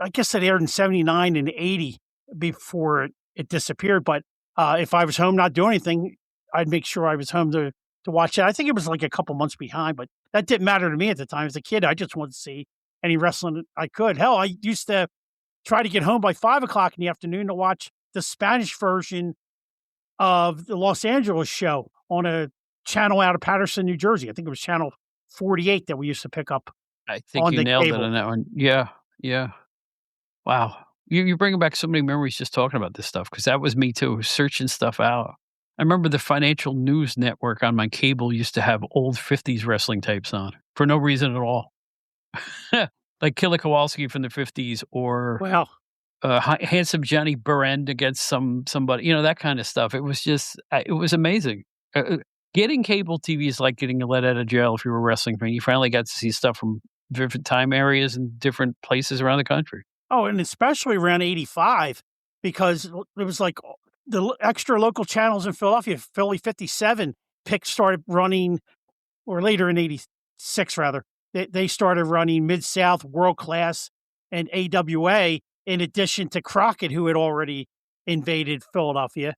I guess it aired in 79 and 80 before it disappeared. But if I was home not doing anything, I'd make sure I was home to watch it. I think it was like a couple months behind, but that didn't matter to me at the time. As a kid, I just wanted to see any wrestling I could. Hell, I used to try to get home by 5 o'clock in the afternoon to watch the Spanish version of the Los Angeles show on a channel out of Paterson, New Jersey. I think it was channel 48 that we used to pick up
I think
on
you
the
nailed it
cable.
on that one. Yeah, yeah. Wow. You're bringing back so many memories just talking about this stuff because that was me too, searching stuff out. I remember the Financial News Network on my cable used to have old 50s wrestling tapes on for no reason at all. Like Killer Kowalski from the 50s or
Well,
Handsome Johnny Burend against somebody, that kind of stuff. It was just, it was amazing. Getting cable TV is like getting let out of jail if you were a wrestling fan. You finally got to see stuff from different time areas and different places around the country.
oh, and especially around 85, because it was like the extra local channels in Philadelphia, Philly 57 started running, or later in 86, rather, they started running Mid South, World Class, and AWA, in addition to Crockett, who had already invaded Philadelphia.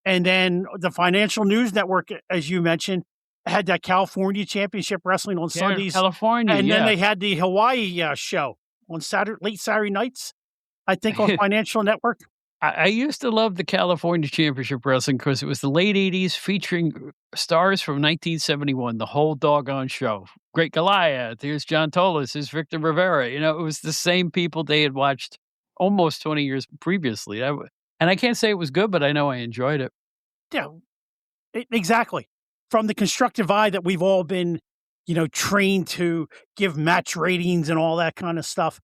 And then the Financial News Network, as you mentioned, had that California Championship Wrestling on
Yeah,
Sundays.
California,
And then
yeah.
they had the Hawaii show on late Saturday nights, I think, on Financial Network.
I used to love the California Championship Wrestling because it was the late 80s featuring stars from 1971, the whole doggone show. Great Goliath, here's John Tolis, here's Victor Rivera. It was the same people they had watched almost 20 years previously. And I can't say it was good, but I know I enjoyed it.
Yeah, exactly. From the constructive eye that we've all been, trained to give match ratings and all that kind of stuff.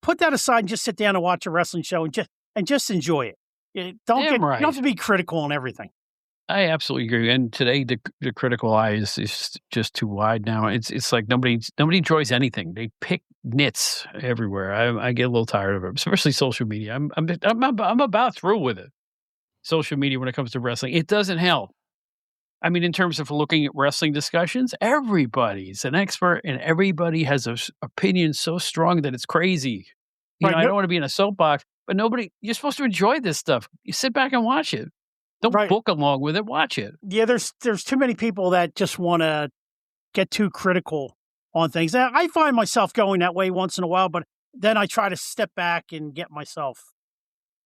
Put that aside and just sit down and watch a wrestling show and just enjoy it.
Damn
You don't have
right.
to be critical on everything.
I absolutely agree. And today, the critical eye is just too wide now. It's like nobody enjoys anything. They pick nits everywhere. I get a little tired of it, especially social media. I'm about through with it. Social media when it comes to wrestling, it doesn't help. I mean, in terms of looking at wrestling discussions, everybody's an expert and everybody has an opinion so strong that it's crazy.
Right,
I don't want to be in a soapbox, but you're supposed to enjoy this stuff. You sit back and watch it. Don't
Right.
book along with it. Watch it.
Yeah, there's too many people that just want to get too critical on things. And I find myself going that way once in a while, but then I try to step back and get myself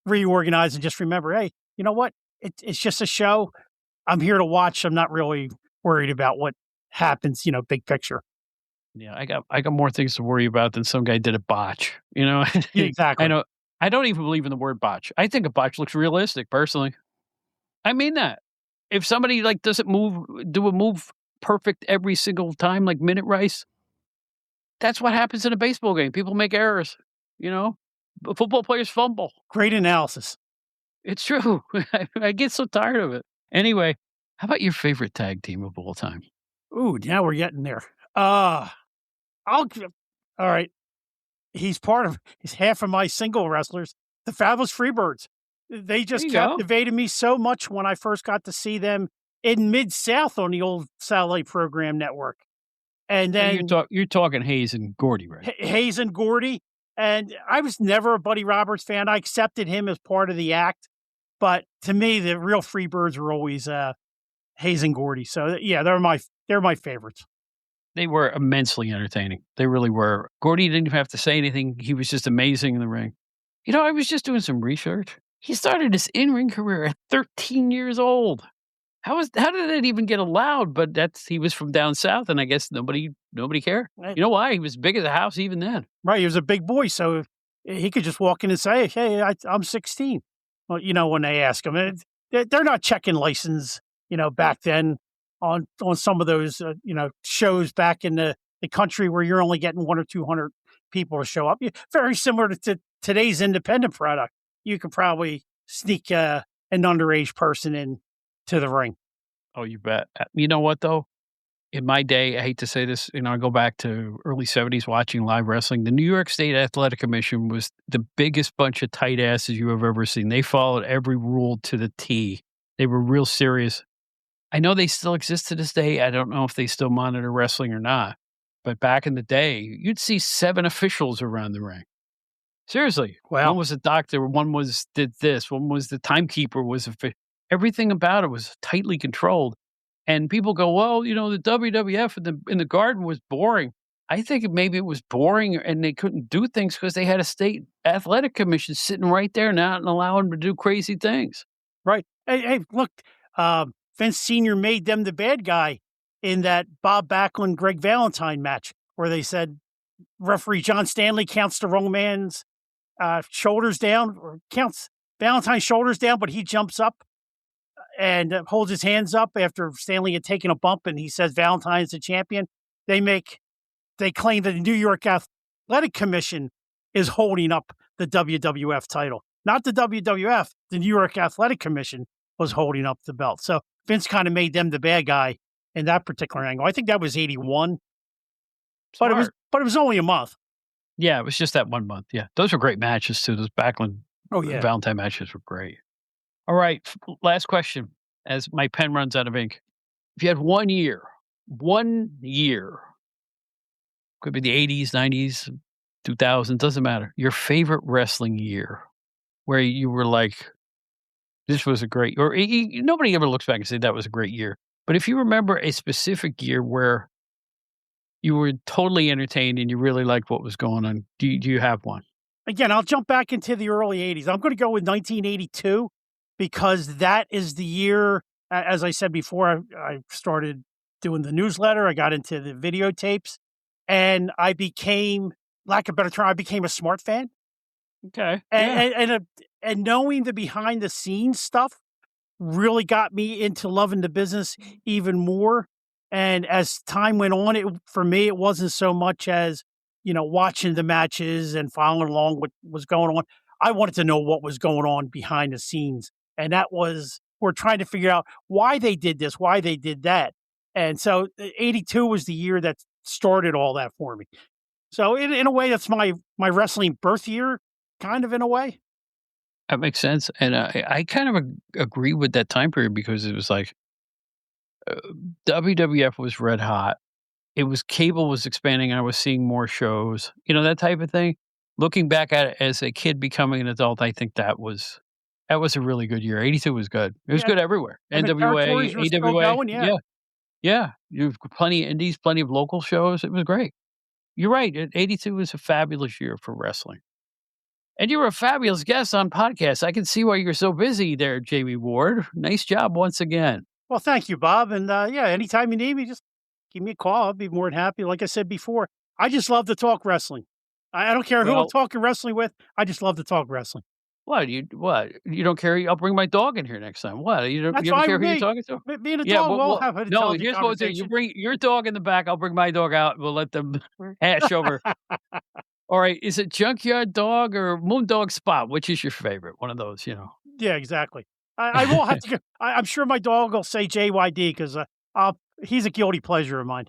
reorganized and just remember, hey, you know what? It's just a show. I'm here to watch. I'm not really worried about what happens, big picture.
Yeah, I got more things to worry about than some guy did a botch.
Yeah, exactly.
I know. I don't even believe in the word botch. I think a botch looks realistic, personally. I mean that. If somebody doesn't do a move perfect every single time, like Minute Rice, that's what happens in a baseball game. People make errors. Football players fumble.
Great analysis.
It's true. I get so tired of it. Anyway, how about your favorite tag team of all time?
Ooh, now we're getting there. All right. He's half of my single wrestlers, the Fabulous Freebirds. They just captivated me so much when I first got to see them in Mid South on the old satellite program network. And then
you're talking Hayes and Gordy, right?
Hayes and Gordy. And I was never a Buddy Roberts fan. I accepted him as part of the act. But to me, the real Freebirds were always Hayes and Gordy. So yeah, they're my favorites.
They were immensely entertaining. They really were. Gordy didn't even have to say anything. He was just amazing in the ring. I was just doing some research. He started his in-ring career at 13 years old. How did that even get allowed? But he was from down south, and I guess nobody cared.
Right.
You know why? He was big as a house even then.
Right, he was a big boy, so he could just walk in and say, "Hey, I'm 16." Well, when they ask him, they're not checking license. Back then on some of those shows back in the country where you're only getting 100 or 200 people to show up. Very similar to today's independent product. You could probably sneak an underage person in to the ring.
Oh, you bet. You know what, though? in my day, I hate to say this, I go back to early 70s watching live wrestling. The New York State Athletic Commission was the biggest bunch of tight asses you have ever seen. They followed every rule to the T. They were real serious. I know they still exist to this day. I don't know if they still monitor wrestling or not. But back in the day, you'd see 7 officials around the ring. Seriously.
Wow.
One was a doctor, one did this, one was the timekeeper, everything about it was tightly controlled. And people go, well, the WWF in the garden was boring. I think maybe it was boring and they couldn't do things because they had a state athletic commission sitting right there now and allowing them to do crazy things.
Right. Hey, look, Vince Sr. made them the bad guy in that Bob Backlund, Greg Valentine match where they said referee John Stanley counts the wrong man's shoulders down or counts Valentine's shoulders down, but he jumps up and holds his hands up after Stanley had taken a bump, and he says Valentine's the champion. They claim that the New York Athletic Commission is holding up the WWF title, not the WWF. The New York Athletic Commission was holding up the belt. So Vince kind of made them the bad guy in that particular angle. I think that was 81, but it was only a month.
Yeah, it was just that 1 month. Yeah, those were great matches too. Those Backlund, Valentine matches were great. All right, last question. As my pen runs out of ink, if you had 1 year, could be the 80s, 90s, 2000s, doesn't matter. Your favorite wrestling year, where you were like, this was a great, or nobody ever looks back and say that was a great year. But if you remember a specific year where you were totally entertained and you really liked what was going on, do you have one?
Again, I'll jump back into the early 80s. I'm going to go with 1982 because that is the year, as I said before, I started doing the newsletter. I got into the videotapes and I became, lack of a better term, I became a smart fan.
Okay.
And knowing the behind the scenes stuff really got me into loving the business even more. And as time went on, for me, it wasn't so much as, watching the matches and following along what was going on. I wanted to know what was going on behind the scenes. And we're trying to figure out why they did this, why they did that. And so 82 was the year that started all that for me. So in a way, that's my wrestling birth year, kind of in a way.
That makes sense. And I kind of agree with that time period because it was like WWF was red hot. Cable was expanding. I was seeing more shows, that type of thing. Looking back at it as a kid becoming an adult, I think that was a really good year. 82 was good. It was good everywhere.
And
NWA, AWA.
Going,
Yeah. You've plenty of indies, plenty of local shows. It was great. You're right. 82 was a fabulous year for wrestling. And you were a fabulous guest on podcasts. I can see why you're so busy there, Jammie Ward. Nice job once again.
Well, thank you, Bob. And anytime you need me, just give me a call. I'll be more than happy. Like I said before, I just love to talk wrestling. I don't care who I'm talking wrestling with. I just love to talk wrestling.
What? You don't care? I'll bring my dog in here next time. What? You don't care who you're talking to?
Being a dog, we'll have a
no, here's what we'll do. You bring your dog in the back. I'll bring my dog out. We'll let them hash over. All right. Is it Junkyard Dog or Moondog Spot? Which is your favorite? One of those,
Yeah, exactly. I will have to go. I'm sure my dog will say JYD because he's a guilty pleasure of mine.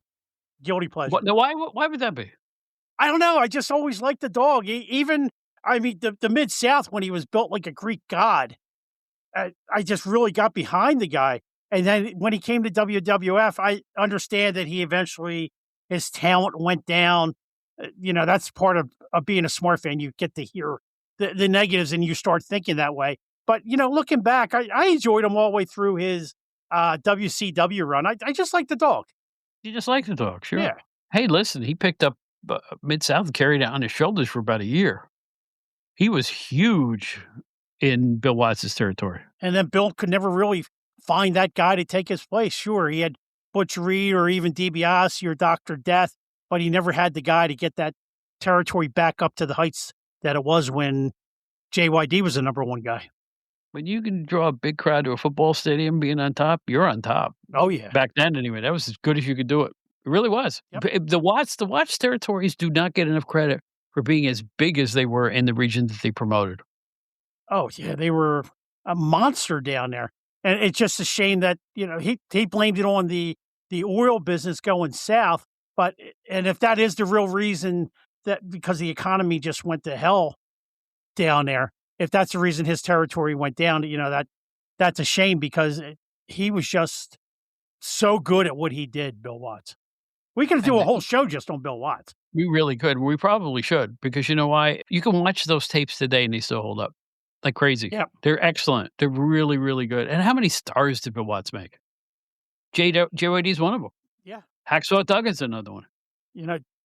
Guilty pleasure.
Now, why would that be?
I don't know. I just always liked the dog. The Mid-South, when he was built like a Greek god, I just really got behind the guy. And then when he came to WWF, I understand that his talent went down. That's part of being a smart fan. You get to hear the negatives and you start thinking that way. But, looking back, I enjoyed him all the way through his WCW run. I just like the dog.
You just like the dog, sure.
Yeah.
Hey, listen, he picked up Mid-South and carried it on his shoulders for about a year. He was huge in Bill Watts' territory.
And then Bill could never really find that guy to take his place. Sure, he had Butch Reed or even DiBiase or Dr. Death, but he never had the guy to get that territory back up to the heights that it was when JYD was the number one guy.
When you can draw a big crowd to a football stadium being on top, you're on top.
Oh, yeah.
Back then, anyway, that was as good as you could do it. It really was.
Yep.
The Watts territories do not get enough credit for being as big as they were in the region that they promoted.
Oh, yeah. They were a monster down there. And it's just a shame that, he blamed it on the the oil business going south. And if that is the real reason, that because the economy just went to hell down there, if that's the reason his territory went down, that's a shame, because he was just so good at what he did, Bill Watts. We could do a whole show just on Bill Watts.
We really could. We probably should, because you know why? You can watch those tapes today and they still hold up like crazy.
Yeah.
They're excellent. They're really, really good. And how many stars did Bill Watts make? JYD is one of them.
Yeah.
Hacksaw Duggan's another one.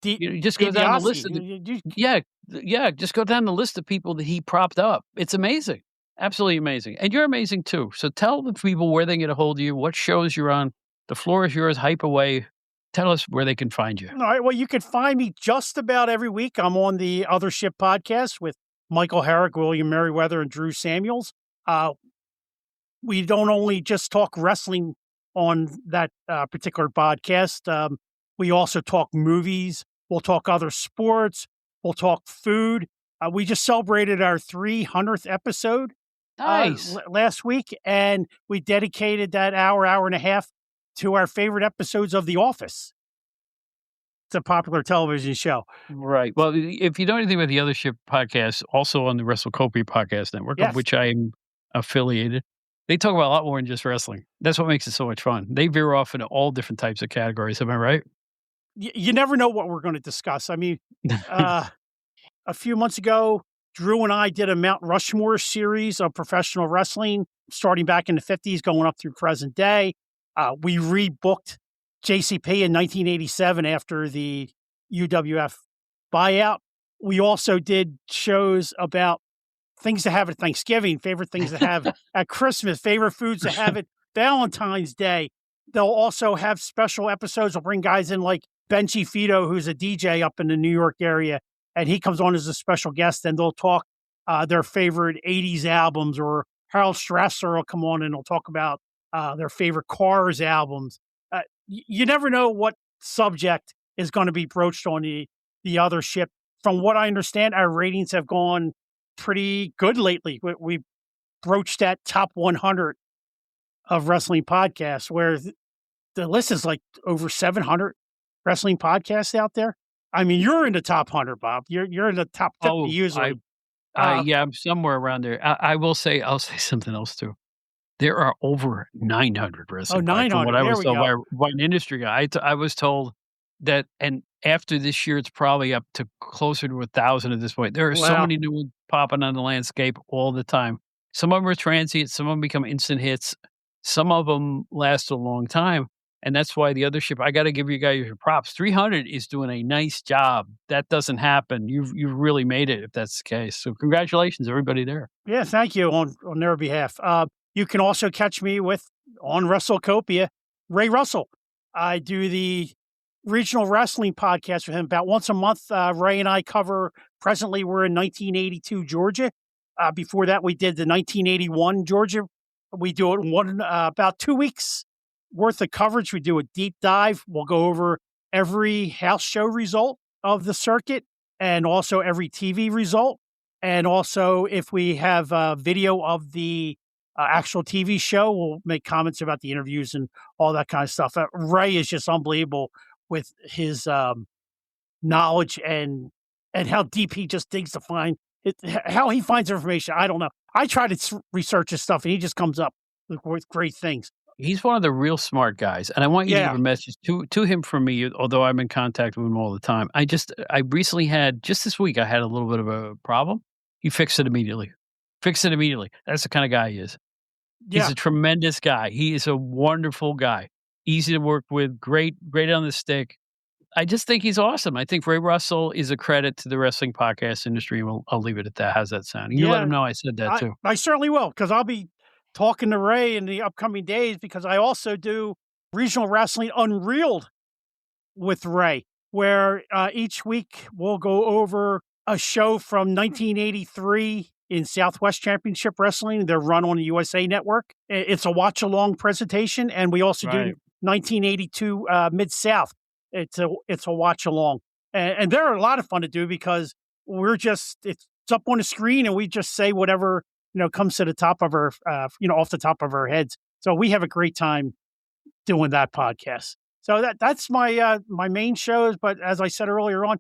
Just go down the list of just go down the list of people that he propped up. It's amazing. Absolutely amazing. And you're amazing too. So tell the people where they can get a hold of you, what shows you're on. The floor is yours. Hype away. Tell us where they can find you.
All right. Well, you can find me just about every week. I'm on the OtherShip podcast with Michael Herrick, William Merriweather, and Drew Samuels. We don't only just talk wrestling on that particular podcast. We also talk movies. We'll talk other sports. We'll talk food. We just celebrated our 300th episode last week, and we dedicated that hour and a half to our favorite episodes of The Office. It's a popular television show.
Right. Well, if you know anything about the OtherShip podcast, also on the WrestleCopia Podcast Network, of which I am affiliated, they talk about a lot more than just wrestling. That's what makes it so much fun. They veer off into all different types of categories. Am I right?
You never know what we're going to discuss. I mean, a few months ago, Drew and I did a Mount Rushmore series of professional wrestling, starting back in the 50s, going up through present day. We rebooked JCP in 1987 after the UWF buyout. We also did shows about things to have at Thanksgiving, favorite things to have at Christmas, favorite foods to have at Valentine's Day. They'll also have special episodes. They'll bring guys in like Benchy Fido, who's a DJ up in the New York area, and he comes on as a special guest, and they'll talk their favorite 80s albums, or Harold Strasser will come on and they'll talk about their favorite Cars albums. You never know what subject is going to be broached on the OtherShip. From what I understand, our ratings have gone pretty good lately. We broached that top 100 of wrestling podcasts, where the list is like over 700 wrestling podcasts out there. I mean, you're in the top 100, Bob. You're in the top 50 usually.
I'm somewhere around there. I'll say something else too. There are over 900 wrestling.
900.
What I was told by an industry guy. I was told that, and after this year, it's probably up to closer to 1,000 at this point. There are so many new ones popping on the landscape all the time. Some of them are transient. Some of them become instant hits. Some of them last a long time. And that's why the OtherShip, I got to give you guys your props. 300 is doing a nice job. That doesn't happen. You've really made it if that's the case. So congratulations, everybody there.
Yeah, thank you on their behalf. You can also catch me on WrestleCopia, Ray Russell. I do the regional wrestling podcast with him about once a month. Ray and I cover, presently we're in 1982 Georgia. Before that, we did the 1981 Georgia. We do it about 2 weeks worth of coverage. We do a deep dive. We'll go over every house show result of the circuit, and also every TV result. And also, if we have a video of the actual TV show, we'll make comments about the interviews and all that kind of stuff. Ray is just unbelievable with his knowledge and how deep he just digs to find it, how he finds information. I don't know. I try to research his stuff, and he just comes up with great things.
He's one of the real smart guys, and I want you to give a message to him from me, although I'm in contact with him all the time. I recently had, just this week, I had a little bit of a problem. He fixed it immediately. That's the kind of guy he is.
Yeah.
He's a tremendous guy. He is a wonderful guy. Easy to work with, great on the stick. I just think he's awesome. I think Ray Russell is a credit to the wrestling podcast industry, and I'll leave it at that. How's that sound? You let him know I said that too.
I certainly will, because I'll be talking to Ray in the upcoming days, because I also do Regional Wrestling Unreeled with Ray, where each week we'll go over a show from 1983 in Southwest Championship Wrestling. They're run on the USA Network. It's a watch-along presentation, and we also do 1982 Mid-South. It's a watch-along. And they're a lot of fun to do, because it's up on the screen, and we just say whatever comes to the top of our, off the top of our heads. So we have a great time doing that podcast. So that's my my main shows. But as I said earlier on,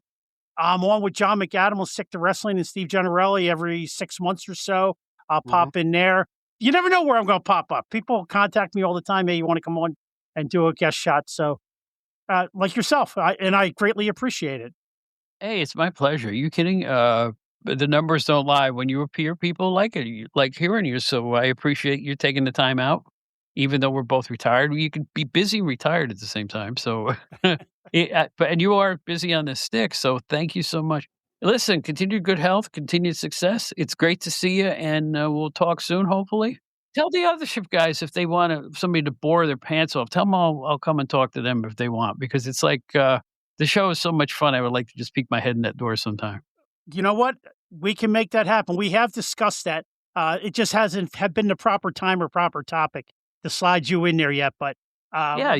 I'm on with John McAdam with Sick to Wrestling and Steve Gennarelli every 6 months or so. I'll pop in there. You never know where I'm going to pop up. People contact me all the time. Hey, you want to come on and do a guest shot? So, like yourself, I greatly appreciate it.
Hey, it's my pleasure. You kidding? But the numbers don't lie. When you appear, people like it. You like hearing you. So I appreciate you taking the time out. Even though we're both retired, you can be busy and retired at the same time. So, and you are busy on the stick. So thank you so much. Listen, continued good health, continued success. It's great to see you, and we'll talk soon, hopefully. Tell the other ship guys if they want somebody to bore their pants off. Tell them I'll come and talk to them if they want, because it's like the show is so much fun. I would like to just peek my head in that door sometime.
You know what? We can make that happen. We have discussed that. It just hasn't have been the proper time or proper topic to slide you in there yet. But
Yeah,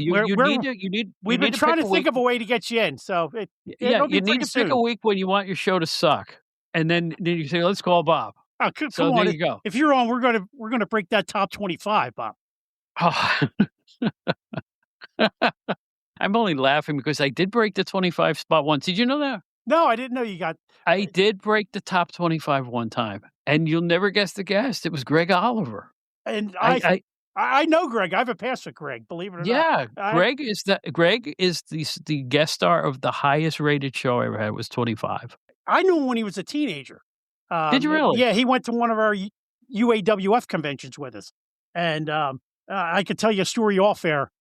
we've been trying to think of a way to get you in. So
you need to pick a week when you want your show to suck, and then you say, "Let's call Bob."
Oh, come
So
on.
there you go.
If you're on, we're gonna break that top 25, Bob.
Oh. I'm only laughing because I did break the 25 spot once. Did you know that?
No, I didn't know you got.
I did break the top 25 one time, and you'll never guess the guest. It was Greg Oliver.
And I know Greg. I have a pass with Greg. Believe it or not.
Greg is the guest star of the highest rated show I ever had. It was 25.
I knew him when he was a teenager.
Did you really?
Yeah, he went to one of our UAWF conventions with us, and I could tell you a story off air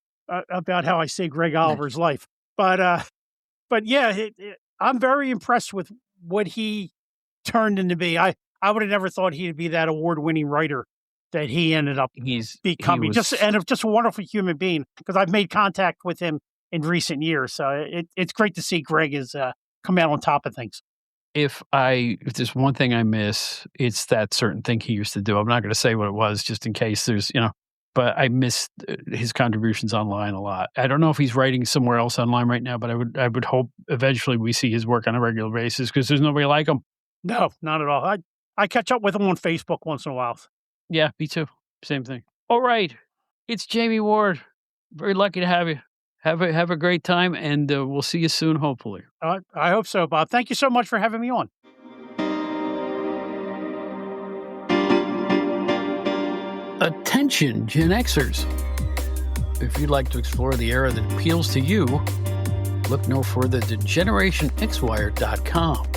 about how I saved Greg Oliver's life. But yeah, I'm very impressed with what he turned into be. I would have never thought he'd be that award-winning writer that he ended up becoming. Just a wonderful human being, because I've made contact with him in recent years. So it's great to see Greg is come out on top of things.
If there's one thing I miss, it's that certain thing he used to do. I'm not going to say what it was, just in case there's, but I miss his contributions online a lot. I don't know if he's writing somewhere else online right now, but I would hope eventually we see his work on a regular basis, because there's nobody like him.
No, not at all. I catch up with him on Facebook once in a while.
Yeah, me too. Same thing. All right. It's Jammie Ward. Very lucky to have you. Have a great time, and we'll see you soon, hopefully.
I hope so, Bob. Thank you so much for having me on.
Attention, Gen Xers. If you'd like to explore the era that appeals to you, look no further than GenerationXWire.com.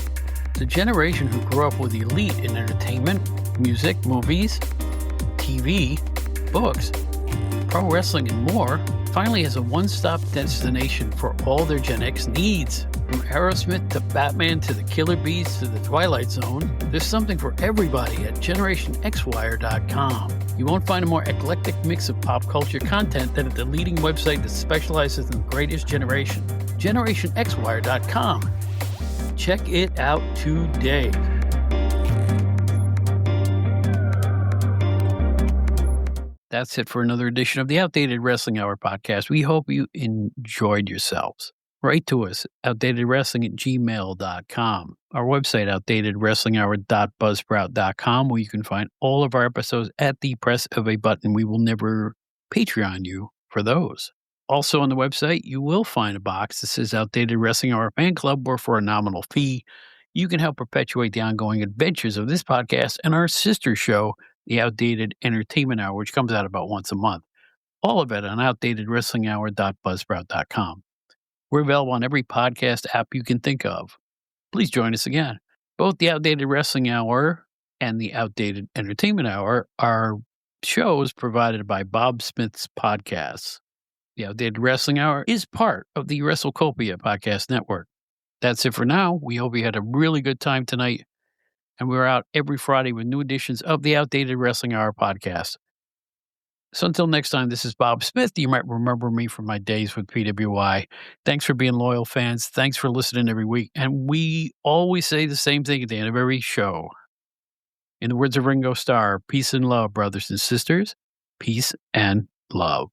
The generation who grew up with elite in entertainment, music, movies, TV, books, pro wrestling, and more finally has a one-stop destination for all their Gen X needs. From Aerosmith to Batman to the Killer Bees to the Twilight Zone, there's something for everybody at GenerationXWire.com. You won't find a more eclectic mix of pop culture content than at the leading website that specializes in the greatest generation, GenerationXWire.com. Check it out today. That's it for another edition of the Outdated Wrestling Hour podcast. We hope you enjoyed yourselves. Write to us, outdatedwrestling@gmail.com. Our website, outdatedwrestlinghour.buzzsprout.com, where you can find all of our episodes at the press of a button. We will never Patreon you for those. Also on the website, you will find a box that says Outdated Wrestling Hour Fan Club, where for a nominal fee, you can help perpetuate the ongoing adventures of this podcast and our sister show, the Outdated Entertainment Hour, which comes out about once a month. All of it on outdatedwrestlinghour.buzzsprout.com. We're available on every podcast app you can think of. Please join us again. Both the Outdated Wrestling Hour and the Outdated Entertainment Hour are shows provided by Bob Smith's podcasts. The Outdated Wrestling Hour is part of the WrestleCopia Podcast Network. That's it for now. We hope you had a really good time tonight. And we're out every Friday with new editions of the Outdated Wrestling Hour podcast. So until next time, this is Bob Smith. You might remember me from my days with PWI. Thanks for being loyal fans. Thanks for listening every week. And we always say the same thing at the end of every show. In the words of Ringo Starr, peace and love, brothers and sisters. Peace and love.